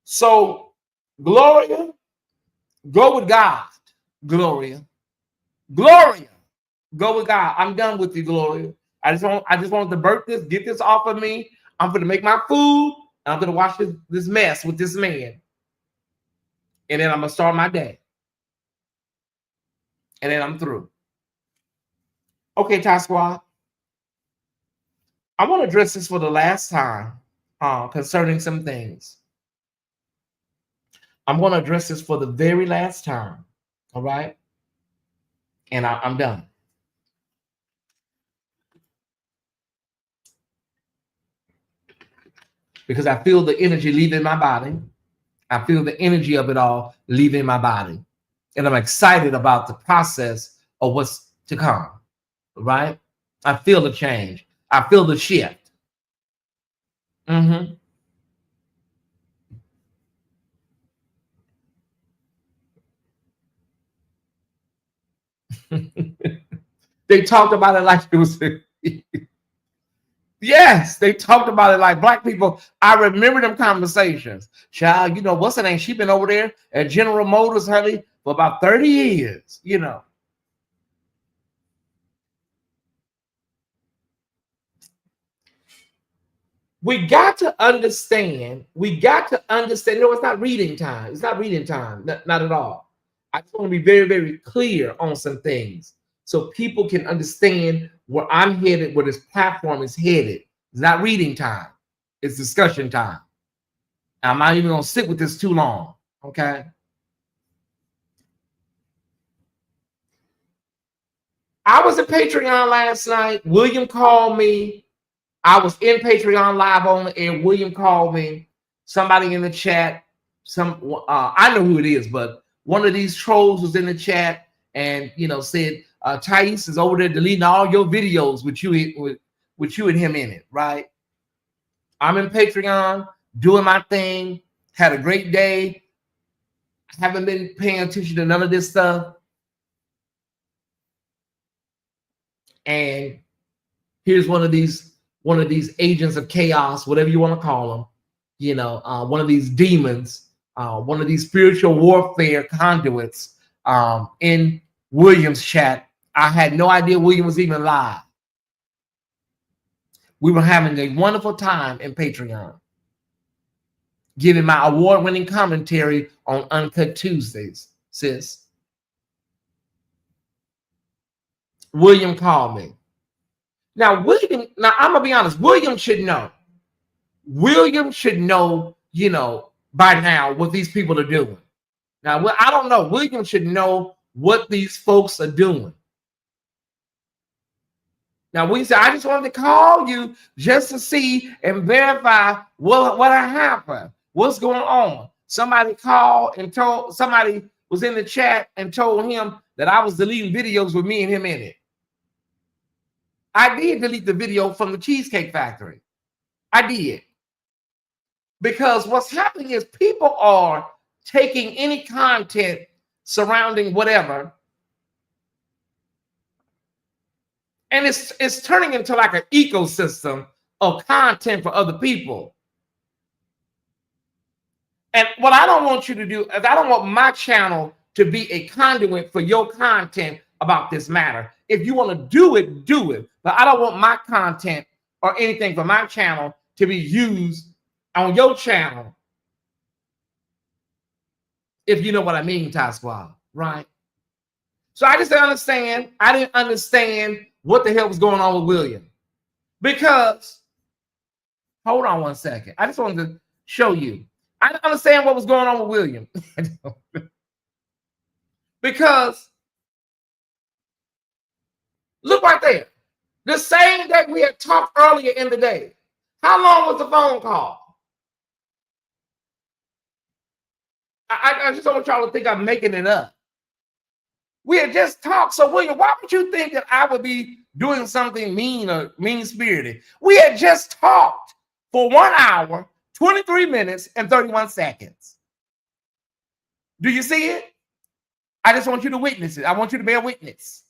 So, Gloria, go with God. Gloria, go with God. I'm done with you, Gloria. I just want to birth this, get this off of me. I'm going to make my food. I'm going to wash this mess with this man. And then I'm going to start my day. And then I'm through. Okay, Ty Squad. I want to address this for the last time concerning some things. I'm going to address this for the very last time. All right? And I'm done. Because I feel the energy leaving my body. I feel the energy of it all leaving my body. And I'm excited about the process of what's to come. Right? I feel the change. I feel the shift. They talked about it like it was. Yes, they talked about it like black people. I remember them conversations. Child, you know, what's her name? She been over there at General Motors, honey, for about 30 years, you know. We got to understand. No, it's not reading time. It's not reading time. Not at all. I just want to be very, very clear on some things so people can understand where I'm headed, where this platform is headed. It's not reading time. It's discussion time. I'm not even going to sit with this too long. Okay. I was at Patreon last night. William called me. I was in Patreon live on the air. William called me. Somebody in the chat. I know who it is, but one of these trolls was in the chat and said Tyesse is over there deleting all your videos with you and him in it, right? I'm in Patreon doing my thing. Had a great day. Haven't been paying attention to none of this stuff. And here's one of these agents of chaos, whatever you want to call them, one of these demons, one of these spiritual warfare conduits in William's chat. I had no idea William was even live. We were having a wonderful time in Patreon, giving my award-winning commentary on Uncut Tuesdays, sis. William called me. Now, I'm going to be honest. William should know. By now what these people are doing. Now, I don't know. William should know what these folks are doing. Now, we said, I just wanted to call you just to see and verify what happened. What's going on? Somebody called and somebody was in the chat and told him that I was deleting videos with me and him in it. I did delete the video from the Cheesecake Factory. I did. Because what's happening is people are taking any content surrounding whatever, and it's turning into like an ecosystem of content for other people. And what I don't want you to do is I don't want my channel to be a conduit for your content about this matter. If you want to do it, do it. But I don't want my content or anything from my channel to be used on your channel. If you know what I mean, Tyesse, right? So I just didn't understand. I didn't understand what the hell was going on with William. Because, hold on one second. I just wanted to show you. I didn't understand what was going on with William. Because, look right there. The same that we had talked earlier in the day. How long was the phone call? I just don't want y'all to think I'm making it up. We had just talked. So, William, why would you think that I would be doing something mean or mean-spirited? We had just talked for 1 hour, 23 minutes, and 31 seconds. Do you see it? I just want you to witness it. I want you to bear witness.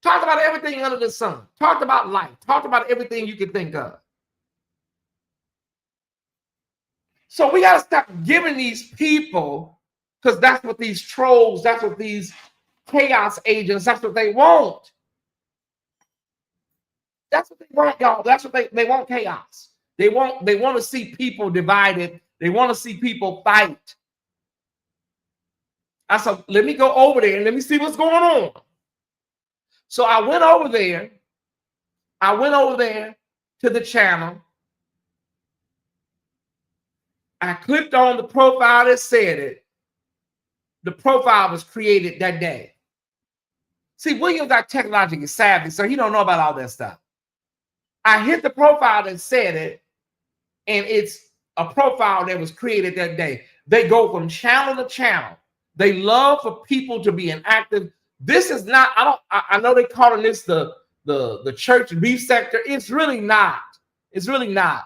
Talked about everything under the sun. Talked about life. Talked about everything you can think of. So we got to stop giving these people, because that's what these trolls, that's what these chaos agents, that's what they want. That's what they want, y'all. That's what they want, chaos. They want to see people divided. They want to see people fight. I said, let me go over there and let me see what's going on. So I went over there. I went over there to the channel. I clicked on the profile that said it. The profile was created that day. See, William's not technologically savvy, so he don't know about all that stuff. I hit the profile that said it, and it's a profile that was created that day. They go from channel to channel. They love for people to be inactive. This is not, I know they're calling this the church beef sector. It's really not. It's really not.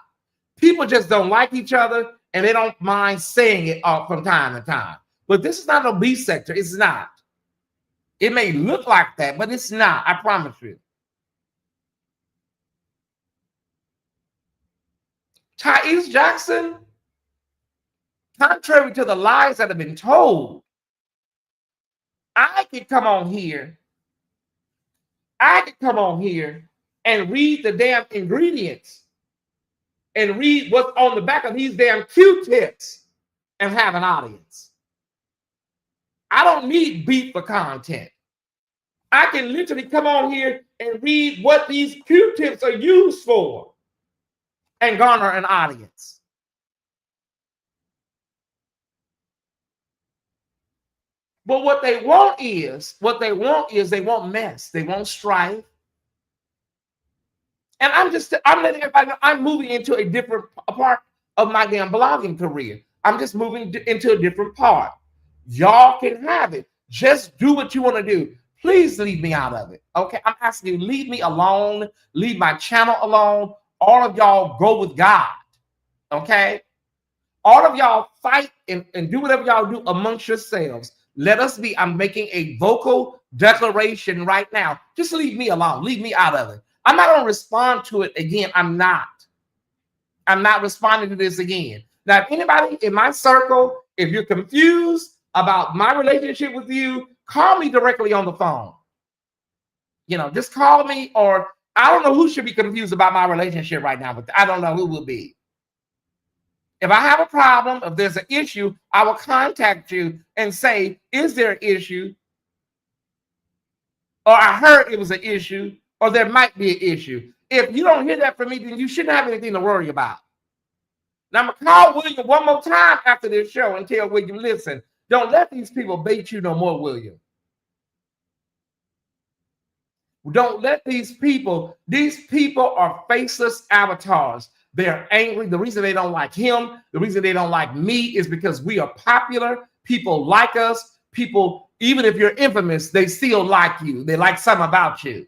People just don't like each other, and they don't mind saying it from time to time. But this is not a beef sector. It's not. It may look like that, but it's not. I promise you. Tyesse Jackson, contrary to the lies that have been told, I could come on here. I could come on here and read the damn ingredients and read what's on the back of these damn Q-tips and have an audience. I don't need beef for content. I can literally come on here and read what these Q-tips are used for and garner an audience. But what they want is they want mess. They want strife. And I'm letting everybody know I'm moving into a different part of my damn blogging career. I'm just moving into a different part. Y'all can have it. Just do what you want to do. Please leave me out of it. Okay, I'm asking you, leave me alone. Leave my channel alone. All of y'all go with God. Okay? All of y'all fight and do whatever y'all do amongst yourselves. Let us be, I'm making a vocal declaration right now. Just leave me alone. Leave me out of it. I'm not going to respond to it again. I'm not responding to this again. Now, if anybody in my circle, if you're confused about my relationship with you, call me directly on the phone. You know, just call me, or I don't know who should be confused about my relationship right now, but I don't know who will be. If I have a problem, if there's an issue, I will contact you and say, is there an issue? Or I heard it was an issue, or there might be an issue. If you don't hear that from me, then you shouldn't have anything to worry about. Now, I'm going to call William one more time after this show and tell William, listen, don't let these people bait you no more, William. Don't let these people are faceless avatars. They're angry. The reason they don't like him, the reason they don't like me is because we are popular. People like us. People, even if you're infamous, they still like you. They like something about you.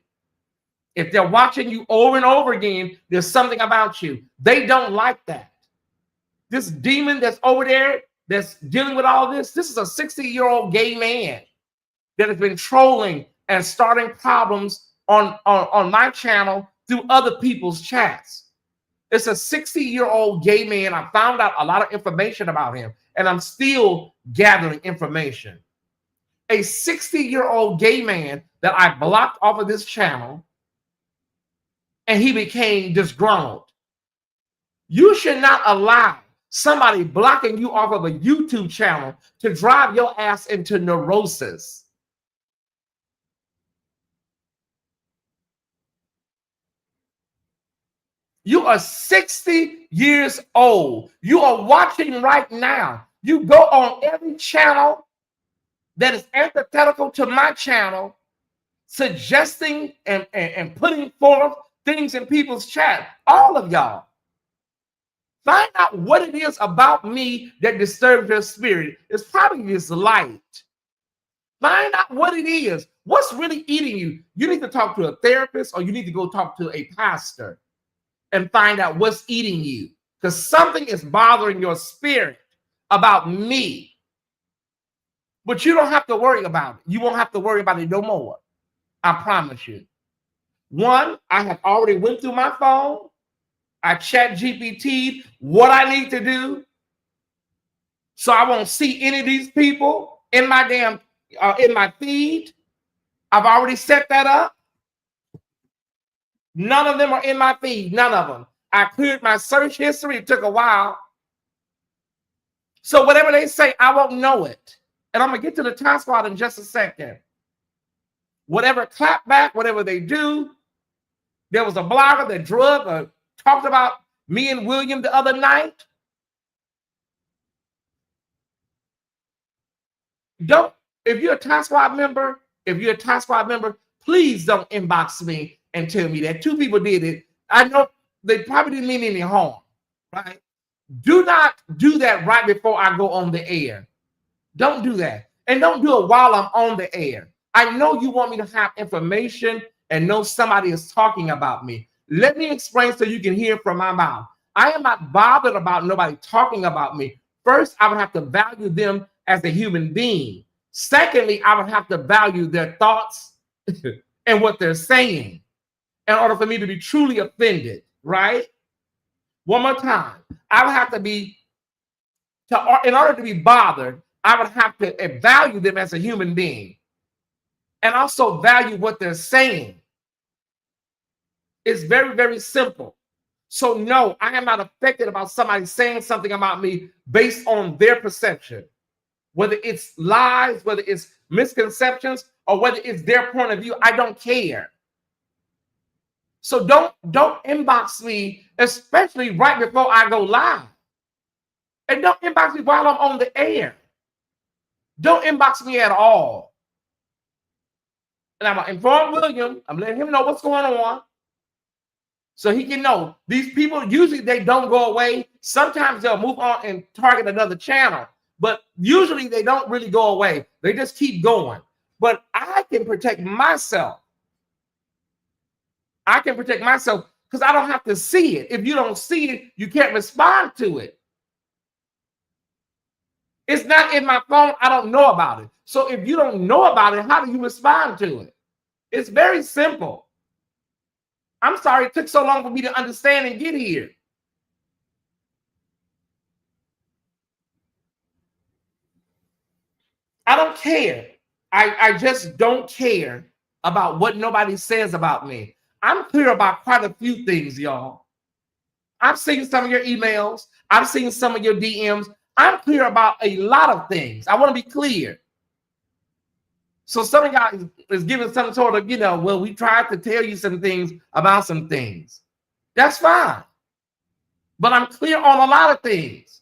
If they're watching you over and over again, there's something about you. They don't like that. This demon that's over there that's dealing with all this is a 60-year-old gay man that has been trolling and starting problems on my channel through other people's chats. It's a 60-year-old gay man. I found out a lot of information about him, and I'm still gathering information. A 60-year-old gay man that I blocked off of this channel, and he became disgruntled. You should not allow somebody blocking you off of a YouTube channel to drive your ass into neurosis. You are 60 years old. You are watching right now. You go on every channel that is antithetical to my channel, suggesting and putting forth things in people's chat. All of y'all. Find out what it is about me that disturbs your spirit. It's probably this light. Find out what it is. What's really eating you? You need to talk to a therapist, or you need to go talk to a pastor and find out what's eating you, because something is bothering your spirit about me. But you don't have to worry about it. You won't have to worry about it no more. I promise you. One, I have already went through my phone. I chat GPT'd what I need to do, so I won't see any of these people in my damn in my feed. I've already set that up. None of them are in my feed. None of them. I cleared my search history. It took a while. So whatever they say, I won't know it. And I'm going to get to the Tyesse Squad in just a second. Whatever clapback, whatever they do, there was a blogger that talked about me and William the other night. If you're a Tyesse Squad member, please don't inbox me and tell me that 2 people did it. I know they probably didn't mean any harm, right? Do not do that right before I go on the air. Don't do that. And don't do it while I'm on the air. I know you want me to have information and know somebody is talking about me. Let me explain so you can hear from my mouth. I am not bothered about nobody talking about me. First, I would have to value them as a human being. Secondly, I would have to value their thoughts and what they're saying in order for me to be truly offended, right? One more time. I would have to in order to be bothered, I would have to value them as a human being and also value what they're saying. It's very, very simple. So no, I am not affected about somebody saying something about me based on their perception, whether it's lies, whether it's misconceptions, or whether it's their point of view. I don't care. So don't inbox me, especially right before I go live. And don't inbox me while I'm on the air. Don't inbox me at all. And I'm going to inform William. I'm letting him know what's going on, so he can know. These people, usually they don't go away. Sometimes they'll move on and target another channel, but usually they don't really go away. They just keep going. But I can protect myself. I can protect myself because I don't have to see it. If you don't see it, you can't respond to it. It's not in my phone. I don't know about it. So if you don't know about it, how do you respond to it? It's very simple. I'm sorry it took so long for me to understand and get here. I don't care. I just don't care about what nobody says about me. I'm clear about quite a few things, y'all. I've seen some of your emails. I've seen some of your DMs. I'm clear about a lot of things. I want to be clear. So some of y'all is giving some sort of, well, we tried to tell you some things about some things. That's fine. But I'm clear on a lot of things.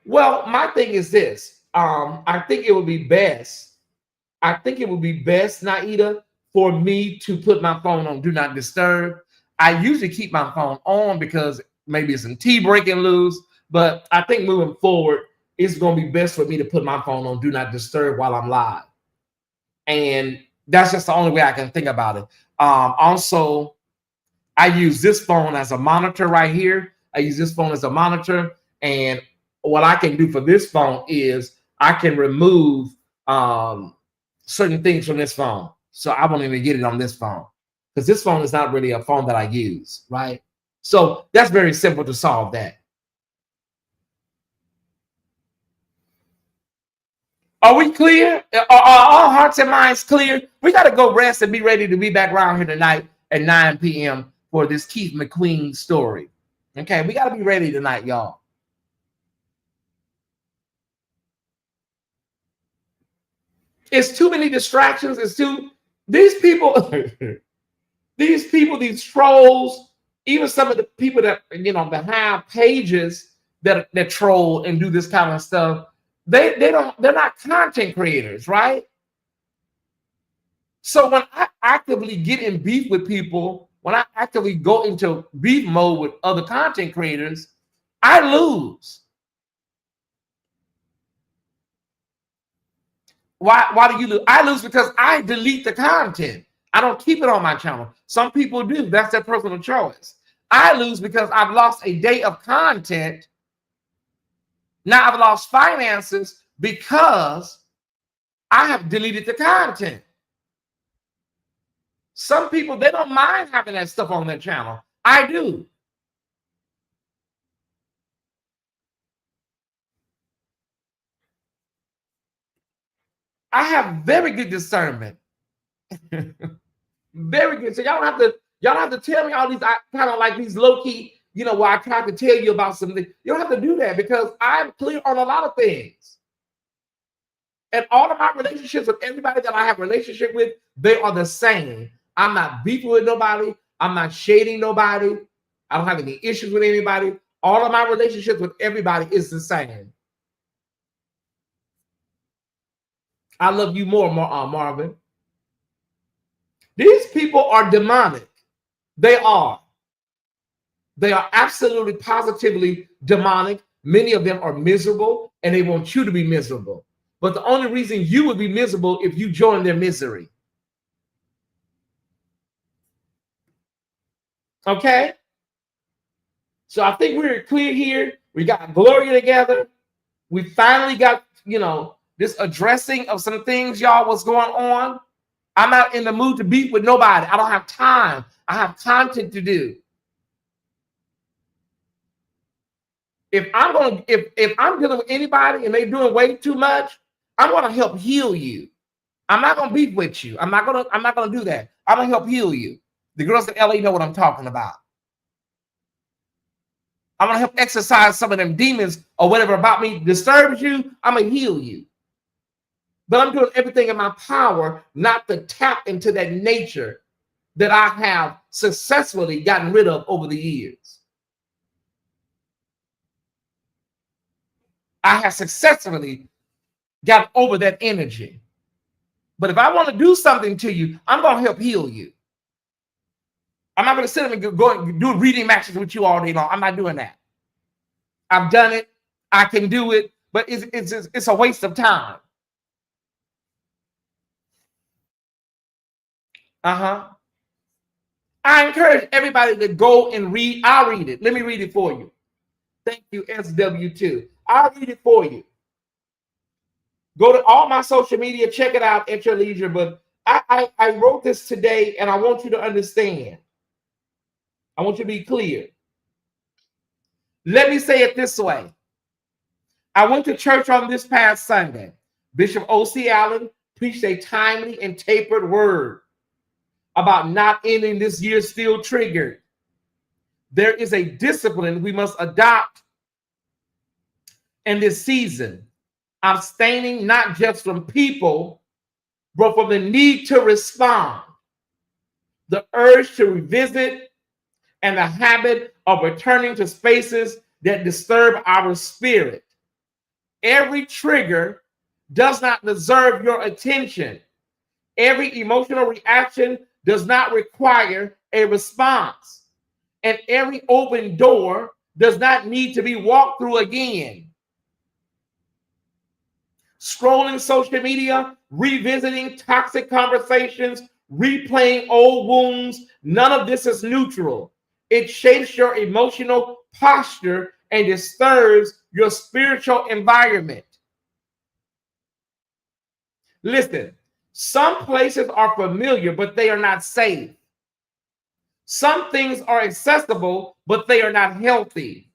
Well, my thing is this. I think it would be best. Naida, for me to put my phone on Do Not Disturb. I usually keep my phone on because maybe it's some tea breaking loose. But I think moving forward, it's going to be best for me to put my phone on Do Not Disturb while I'm live. And that's just the only way I can think about it. Also, I use this phone as a monitor right here. I use this phone as a monitor. And what I can do for this phone is I can remove certain things from this phone. So I won't even get it on this phone because this phone is not really a phone that I use, right? So that's very simple to solve that. Are we clear? Are all hearts and minds clear? We got to go rest and be ready to be back around here tonight at 9 p.m. for this Keith McQueen story. Okay, we got to be ready tonight, y'all. It's too many distractions. It's too, these people, these trolls, even some of the people that, that have pages that troll and do this kind of stuff, they're not content creators, right? So when I actively get in beef with people, when I actively go into beef mode with other content creators, I lose. Why do you lose? I lose because I delete the content. I don't keep it on my channel. Some people do. That's their personal choice. I lose because I've lost a day of content. Now I've lost finances because I have deleted the content. Some people, they don't mind having that stuff on their channel. I do. I have very good discernment. Very good. So y'all don't have to tell me all these kind of like these low-key, where I try to tell you about something. You don't have to do that because I'm clear on a lot of things. And all of my relationships with everybody that I have a relationship with, they are the same. I'm not beefing with nobody. I'm not shading nobody. I don't have any issues with anybody. All of my relationships with everybody is the same. I love you more, Marvin. These people are demonic. They are. They are absolutely, positively demonic. Many of them are miserable, and they want you to be miserable. But the only reason you would be miserable if you join their misery. Okay? So I think we're clear here. We got Gloria together. We finally got, this addressing of some things, y'all, what's going on. I'm not in the mood to beef with nobody. I don't have time. I have content to do. If I'm dealing with anybody and they're doing way too much, I'm gonna help heal you. I'm not gonna beef with you. I'm not gonna do that. I'm gonna help heal you. The girls in LA know what I'm talking about. I'm gonna help exercise some of them demons or whatever about me disturbs you. I'm gonna heal you. But I'm doing everything in my power not to tap into that nature that I have successfully gotten rid of over the years. I have successfully gotten over that energy. But if I want to do something to you, I'm going to help heal you. I'm not going to sit up and go and do reading matches with you all day long. I'm not doing that. I've done it. I can do it, but it's a waste of time. I encourage everybody to go and read. I'll read it. Let me read it for you. Thank you, SW2. I'll read it for you. Go to all my social media, check it out at your leisure. But I wrote this today, and I want you to understand. I want you to be clear. Let me say it this way. I went to church on this past Sunday. Bishop O.C. Allen preached a timely and tapered word about not ending this year still triggered. There is a discipline we must adopt in this season, abstaining not just from people, but from the need to respond, the urge to revisit, and the habit of returning to spaces that disturb our spirit. Every trigger does not deserve your attention. Every emotional reaction does not require a response. And every open door does not need to be walked through again. Scrolling social media, revisiting toxic conversations, replaying old wounds, none of this is neutral. It shapes your emotional posture and disturbs your spiritual environment. Listen, Some places are familiar, but they are not safe. Some things are accessible, but they are not healthy.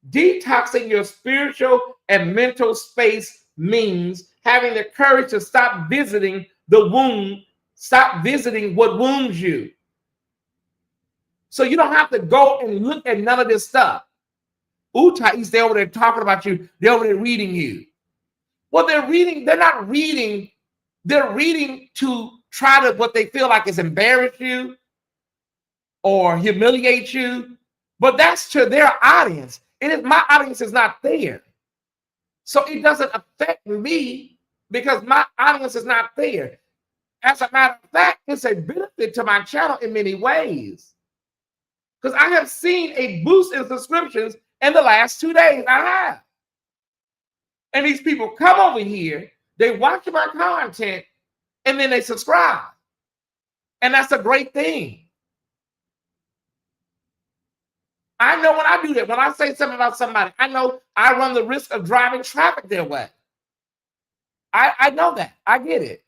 Detoxing your spiritual and mental space means having the courage to stop visiting the wound, stop visiting what wounds you. So you don't have to go and look at none of this stuff. Ooh, Tyesse, they're over there talking about you. They're over there reading you. Well, they're not reading. They're reading to try to, what they feel like is embarrass you or humiliate you. But that's to their audience. My audience is not there. So it doesn't affect me because my audience is not there. As a matter of fact, it's a benefit to my channel in many ways. Because I have seen a boost in subscriptions in the last 2 days. I have. And these people come over here, they watch my content, and then they subscribe. And that's a great thing. I know when I do that, when I say something about somebody, I know I run the risk of driving traffic their way. I know that. I get it.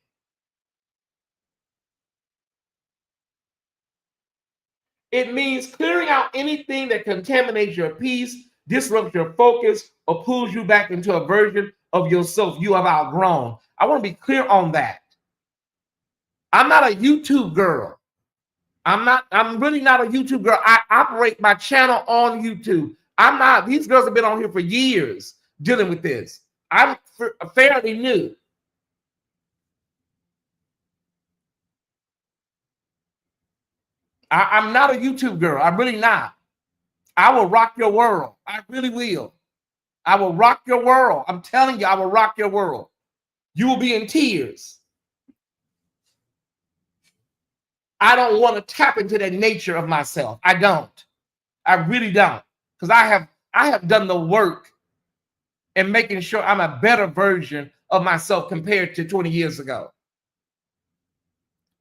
It means clearing out anything that contaminates your peace, disrupts your focus, or pulls you back into a version of yourself you have outgrown. I want to be clear on that. I'm not a YouTube girl. I'm really not a YouTube girl. I operate my channel on YouTube. I'm not, these girls have been on here for years dealing with this. I'm fairly new. I'm not a YouTube girl. I'm really not. I will rock your world. I really will. I will rock your world. I'm telling you, I will rock your world. You will be in tears. I don't want to tap into that nature of myself. I don't. I really don't. Because I have done the work in making sure I'm a better version of myself compared to 20 years ago.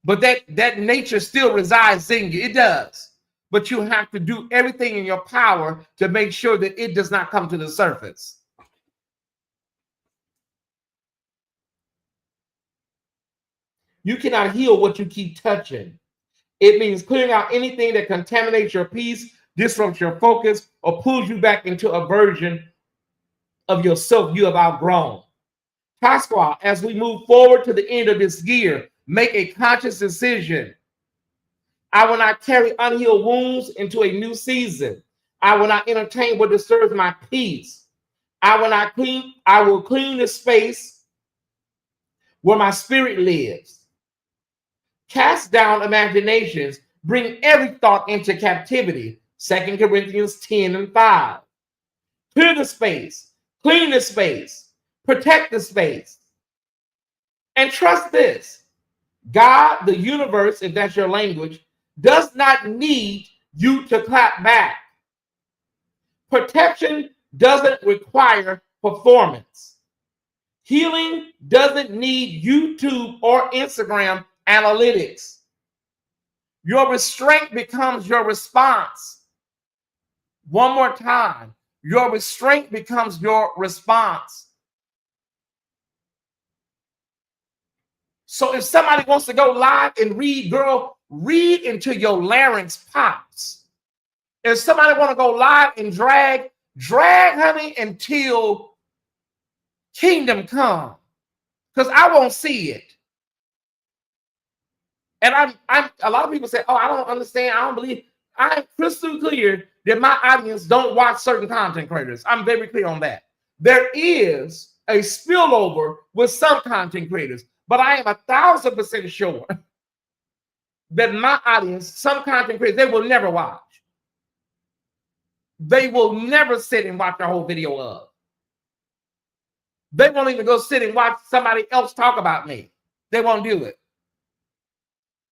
But that nature still resides in you. It does. But you have to do everything in your power to make sure that it does not come to the surface. You cannot heal what you keep touching. It means clearing out anything that contaminates your peace, disrupts your focus, or pulls you back into a version of yourself you have outgrown. Pasqua, as we move forward to the end of this year, make a conscious decision. I will not carry unhealed wounds into a new season. I will not entertain what disturbs my peace. I will clean the space where my spirit lives. Cast down imaginations, bring every thought into captivity. 2 Corinthians 10:5. Clear the space, clean the space, protect the space. And trust this, God, the universe, if that's your language, does not need you to clap back. Protection doesn't require performance. Healing doesn't need YouTube or Instagram analytics. Your restraint becomes your response. One more time. Your restraint becomes your response. So if somebody wants to go live and read, girl, read until your larynx pops. If somebody want to go live and drag, honey, until kingdom come. Because I won't see it. And I'm a lot of people say, oh, I don't understand. I don't believe. I'm crystal clear that my audience don't watch certain content creators. I'm very clear on that. There is a spillover with some content creators, but I am 1,000% sure that my audience, some content creators, they will never watch. They will never sit and watch a whole video of. They won't even go sit and watch somebody else talk about me. They won't do it.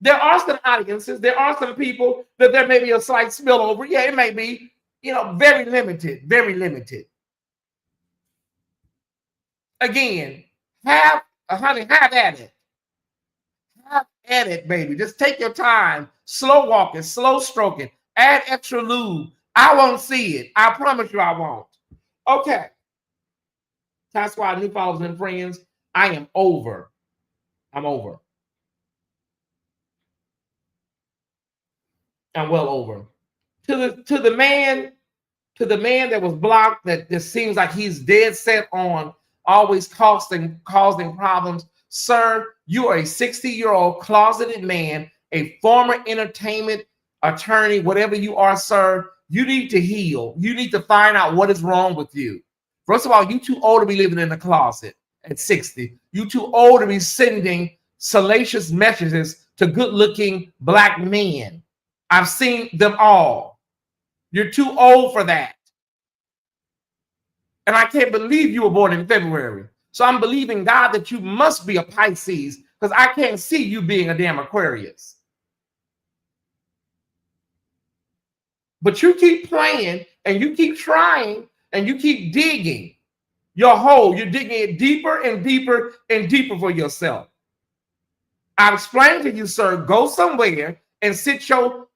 There are some audiences, there are some people that there may be a slight spillover. Yeah, it may be, very limited, very limited. Again, have at it. Have at it, baby. Just take your time, slow walking, slow stroking, add extra lube. I won't see it. I promise you I won't. Okay. That's why, new followers and friends, I am over. I'm over. I'm well over. To the man that was blocked, that just seems like he's dead set on always causing problems. Sir, you are a 60-year-old closeted man, a former entertainment attorney, whatever you are, sir. You need to heal. You need to find out what is wrong with you. First of all, you too old to be living in the closet at 60. You too old to be sending salacious messages to good-looking black men. I've seen them all. You're too old for that. And I can't believe you were born in February. So I'm believing God that you must be a Pisces, because I can't see you being a damn Aquarius. But you keep playing and you keep trying and you keep digging your hole. You're digging it deeper and deeper and deeper for yourself. I've explained to you, sir, go somewhere and sit your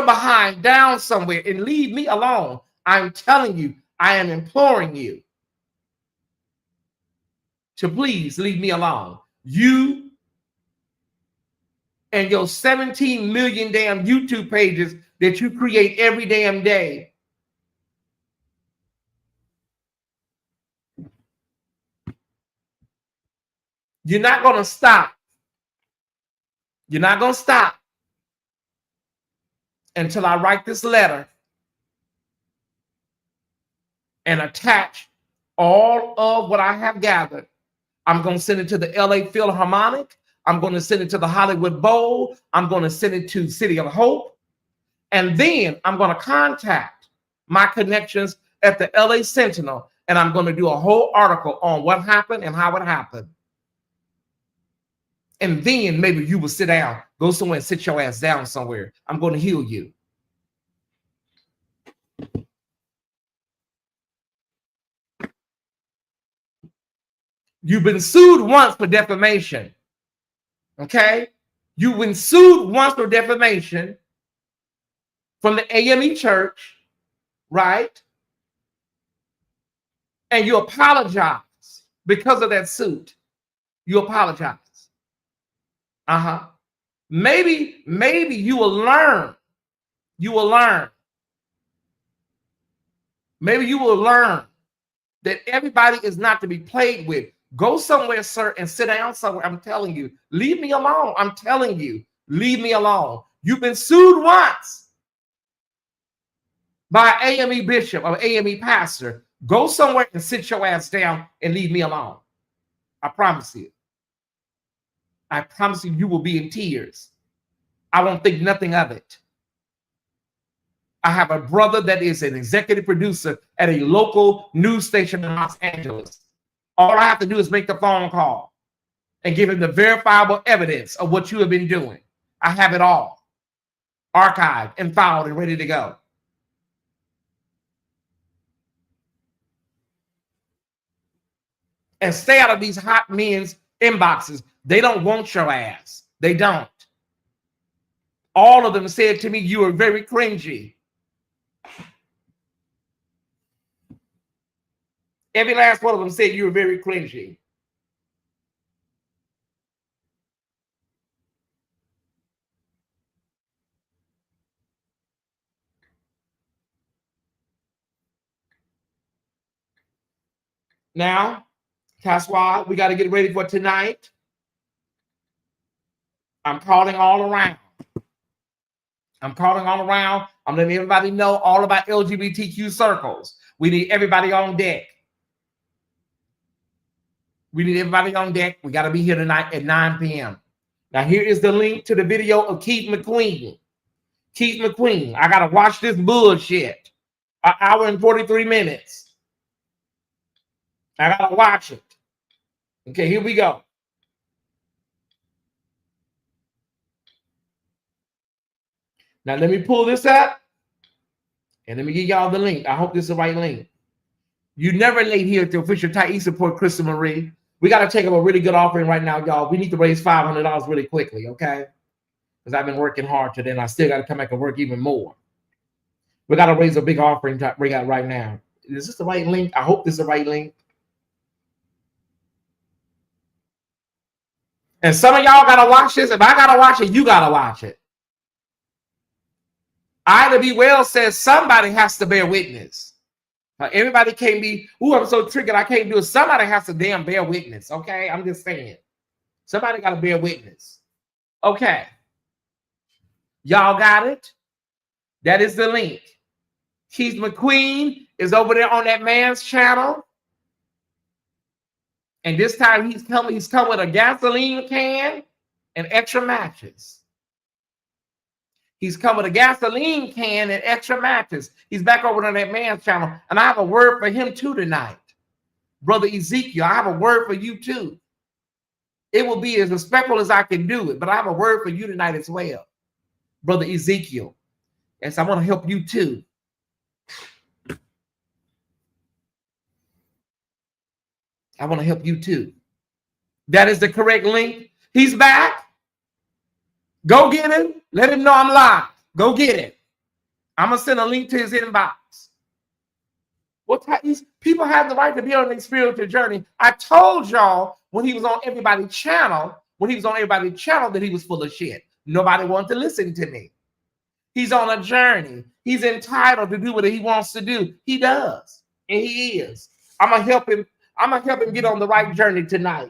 behind down somewhere and leave me alone. I'm telling you, I am imploring you to please leave me alone. You and your 17 million damn YouTube pages that you create every damn day. You're not going to stop. You're not going to stop until I write this letter and attach all of what I have gathered. I'm going to send it to the LA Philharmonic. I'm going to send it to the Hollywood Bowl. I'm going to send it to City of Hope. And then I'm going to contact my connections at the LA Sentinel, and I'm going to do a whole article on what happened and how it happened. And then maybe you will sit down, go somewhere and sit your ass down somewhere. I'm going to heal you. You've been sued once for defamation. Okay? You've been sued once for defamation from the AME church, right? And you apologize because of that suit. You apologize. Maybe you will learn. You will learn. Maybe you will learn that everybody is not to be played with. Go somewhere, sir, and sit down somewhere. I'm telling you, leave me alone. I'm telling you, leave me alone. You've been sued once by an AME bishop or AME pastor. Go somewhere and sit your ass down and leave me alone. I promise you. I promise you, you will be in tears. I won't think nothing of it. I have a brother that is an executive producer at a local news station in Los Angeles. All I have to do is make the phone call and give him the verifiable evidence of what you have been doing. I have it all archived and filed and ready to go. And stay out of these hot men's inboxes. They don't want your ass. They don't. All of them said to me, you are very cringy. Every last one of them said you were very cringy. Now, that's why we got to get ready for tonight. I'm calling all around. I'm letting everybody know all about LGBTQ circles. We need everybody on deck. We got to be here tonight at 9 p.m. Now, here is the link to the video of Keith McQueen. I got to watch this bullshit. An hour and 43 minutes. I got to watch it. Okay, here we go. Now, let me pull this up. And let me give y'all the link. I hope this is the right link. You never late here at the official Tyesse Report, Crystal Marie. We got to take up a really good offering right now, y'all. We need to raise $500 really quickly, okay? Because I've been working hard today, and I still got to come back and work even more. We got to raise a big offering to bring out right now. Is this the right link? I hope this is the right link. And some of y'all got to watch this. If I got to watch it, you got to watch it. Ida B. Wells says somebody has to bear witness. Everybody can't be, I'm so triggered I can't do it. Somebody has to damn bear witness, okay? I'm just saying. Somebody got to bear witness. Okay. Y'all got it? That is the link. Keith McQueen is over there on that man's channel. And this time he's come with a gasoline can and extra matches. He's come with a gasoline can and extra matches. He's back over on that man's channel. And I have a word for him too tonight. Brother Ezekiel, I have a word for you too. It will be as respectful as I can do it, but I have a word for you tonight as well. Brother Ezekiel. And so I want to help you too. I want to help you too. That is the correct link. He's back. Go get him. Let him know I'm live. Go get it. I'm going to send a link to his inbox. People have the right to be on their spiritual journey. I told y'all when he was on everybody's channel, that he was full of shit. Nobody wanted to listen to me. He's on a journey. He's entitled to do what he wants to do. He does. And he is. I'm going to help him. I'm going to help him get on the right journey tonight.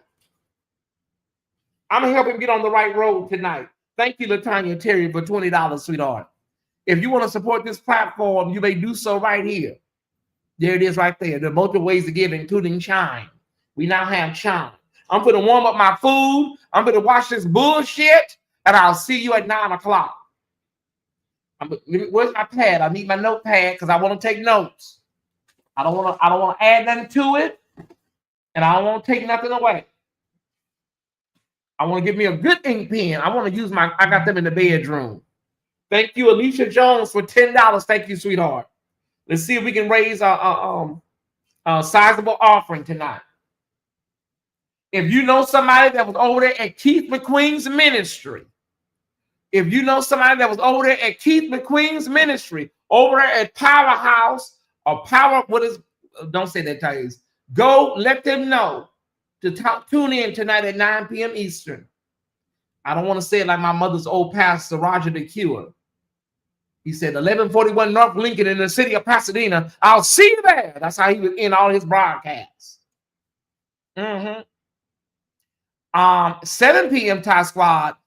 I'm going to help him get on the right road tonight. Thank you, LaTanya Terry, for $20, sweetheart. If you want to support this platform, you may do so right here. There it is right there. There are multiple ways to give, including Chime. We now have Chime. I'm going to warm up my food. I'm going to watch this bullshit, and I'll see you at 9 o'clock. Where's my pad? I need my notepad because I want to take notes. I don't want to add nothing to it, and I don't want to take nothing away. I want to give me a good ink pen. I want to use I got them in the bedroom. Thank you, Alicia Jones, for $10. Thank you, sweetheart. Let's see if we can raise a sizable offering tonight. If you know somebody that was over there at Keith McQueen's ministry, over there at Powerhouse or don't say that, Tyesse. Go let them know to tune in tonight at 9 p.m. Eastern. I don't want to say it like my mother's old pastor, Roger the Cure. He said, 1141 North Lincoln in the city of Pasadena. I'll see you there. That's how he would end all his broadcasts. 7 p.m. Thai Squad.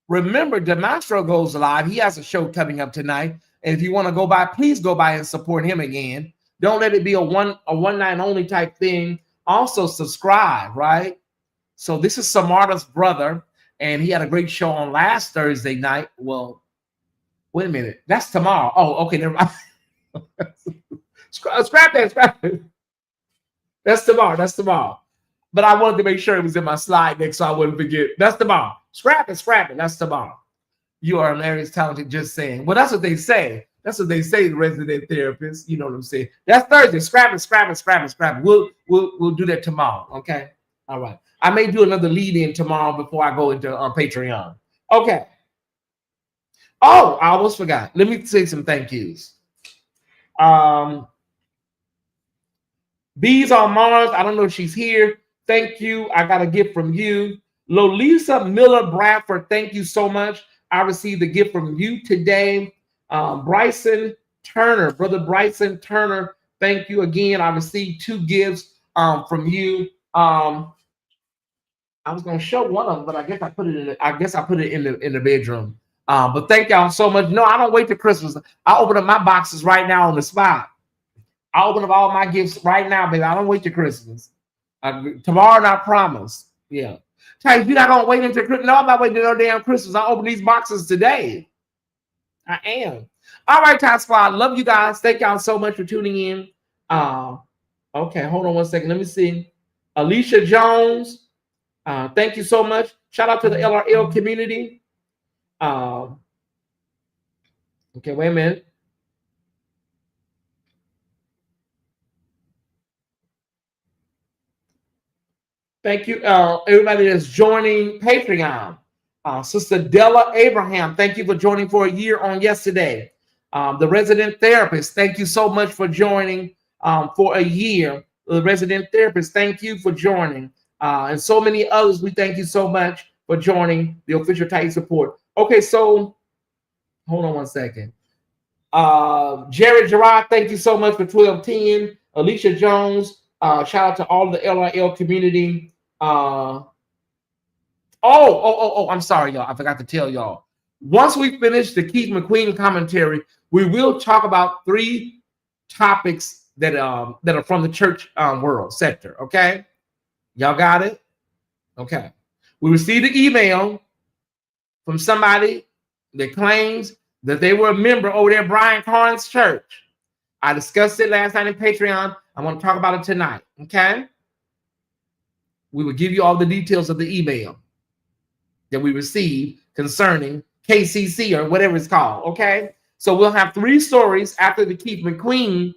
Remember, Demastro goes live. He has a show coming up tonight. And if you want to go by, please go by and support him again. Don't let it be a one night only type thing. Also subscribe, right? So this is Samarta's brother, and he had a great show on last Thursday night. Well, wait a minute. That's tomorrow. Oh, okay. Never mind. Scrap that. That's tomorrow. But I wanted to make sure it was in my slide deck so I wouldn't forget. That's tomorrow. Scrap it. That's tomorrow. You are hilarious, talented, just saying. Well, that's what they say. That's what they say, the resident therapists. You know what I'm saying? That's Thursday. Scrap it. We'll do that tomorrow. Okay. All right. I may do another lead-in tomorrow before I go into Patreon. Okay. Oh, I almost forgot. Let me say some thank yous. Bees on Mars. I don't know if she's here. Thank you. I got a gift from you. Lolisa Miller Bradford. Thank you so much. I received a gift from you today. Bryson Turner, brother Bryson Turner, thank you again. I received 2 gifts from you. I was gonna show one of them, but I guess I put it in the bedroom. But thank y'all so much. No, I don't wait till Christmas. I open up my boxes right now on the spot. I open up all my gifts right now, baby. I don't wait till Christmas. Tomorrow, I promise. Yeah. Tyesse, you're not gonna wait until Christmas. No, I'm not waiting till no damn Christmas. I open these boxes today. I am. All right, Thai Squad. Love you guys. Thank y'all so much for tuning in. Okay, hold on one second. Let me see. Alicia Jones. Thank you so much. Shout out to the LRL community. Okay, wait a minute. Thank you, everybody that's joining Patreon. Sister Della Abraham, thank you for joining for a year on yesterday. The resident therapist, thank you so much for joining for a year. The resident therapist, thank you for joining. And so many others, we thank you so much for joining the official Tyesse Report. Okay, so hold on one second. Jared Gerard, thank you so much for 1210. Alicia Jones, shout out to all the LRL community. I'm sorry, y'all. I forgot to tell y'all. Once we finish the Keith McQueen commentary, we will talk about 3 topics that are from the church world sector. Okay, y'all got it. Okay, we received an email from somebody that claims that they were a member over there at Brian Carnes Church. I discussed it last night in Patreon. I want to talk about it tonight. Okay, we will give you all the details of the email that we received concerning KCC or whatever it's called. Okay, so we'll have 3 stories after the Keith McQueen.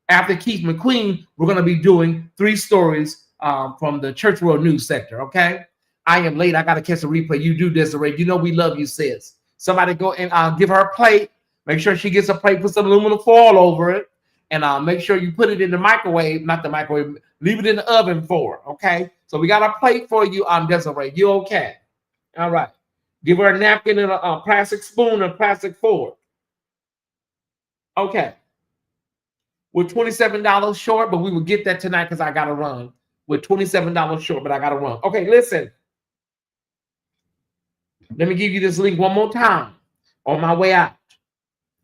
After Keith McQueen, we're going to be doing 3 stories from the church world news sector. Okay, I am late. I got to catch a replay. You do, Desiree. You know we love you, sis. Somebody go and give her a plate. Make sure she gets a plate. Put some aluminum foil over it, and make sure you put it in the microwave. Not the microwave. Leave it in the oven for her. Okay. So we got a plate for you, Desiree. You okay? All right. Give her a napkin and a plastic spoon and a plastic fork. Okay. We're $27 short, but we will get that tonight because I got to run. We're $27 short, but I got to run. Okay, listen. Let me give you this link one more time on my way out.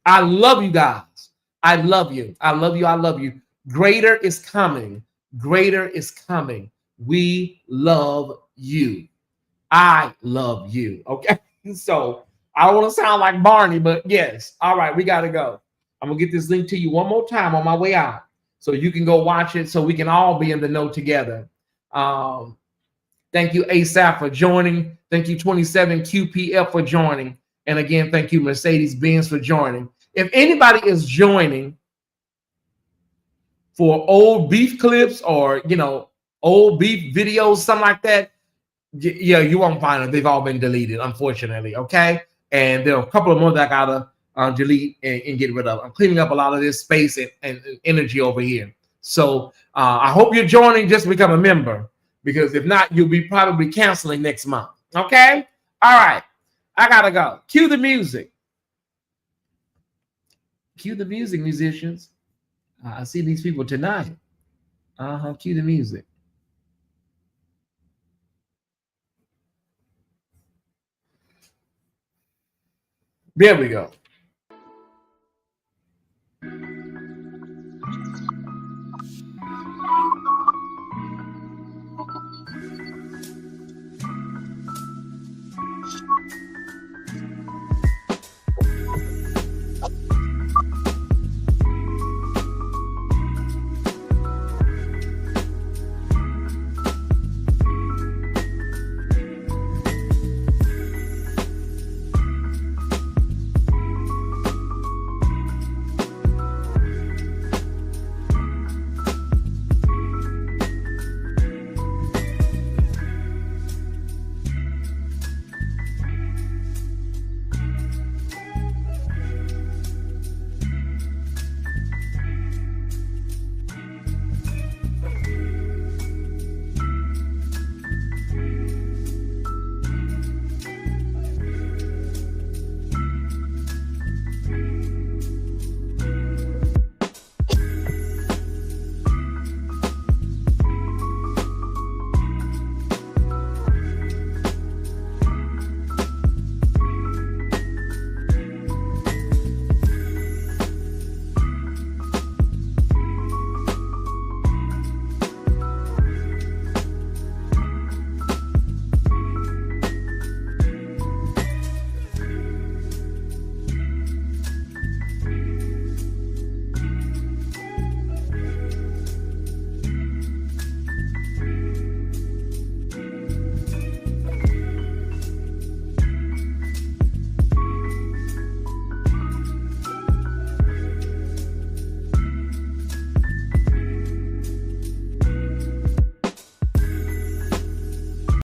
I love you guys. I love you. I love you. I love you. Greater is coming. Greater is coming. We love you. I love you. Okay. So I don't want to sound like Barney, but yes. All right, we got to go. I'm going to get this link to you one more time on my way out so you can go watch it so we can all be in the know together. Thank you, ASAP, for joining. Thank you, 27QPF, for joining. And again, thank you, Mercedes-Benz, for joining. If anybody is joining for old beef clips or, old beef videos, something like that, yeah, you won't find them. They've all been deleted, unfortunately, okay? And there are a couple of more that I got to delete and get rid of. I'm cleaning up a lot of this space and energy over here. So I hope you're joining just to become a member, because if not, you'll be probably canceling next month, okay? All right, I got to go. Cue the music. Cue the music, musicians. I see these people tonight. Cue the music. There we go.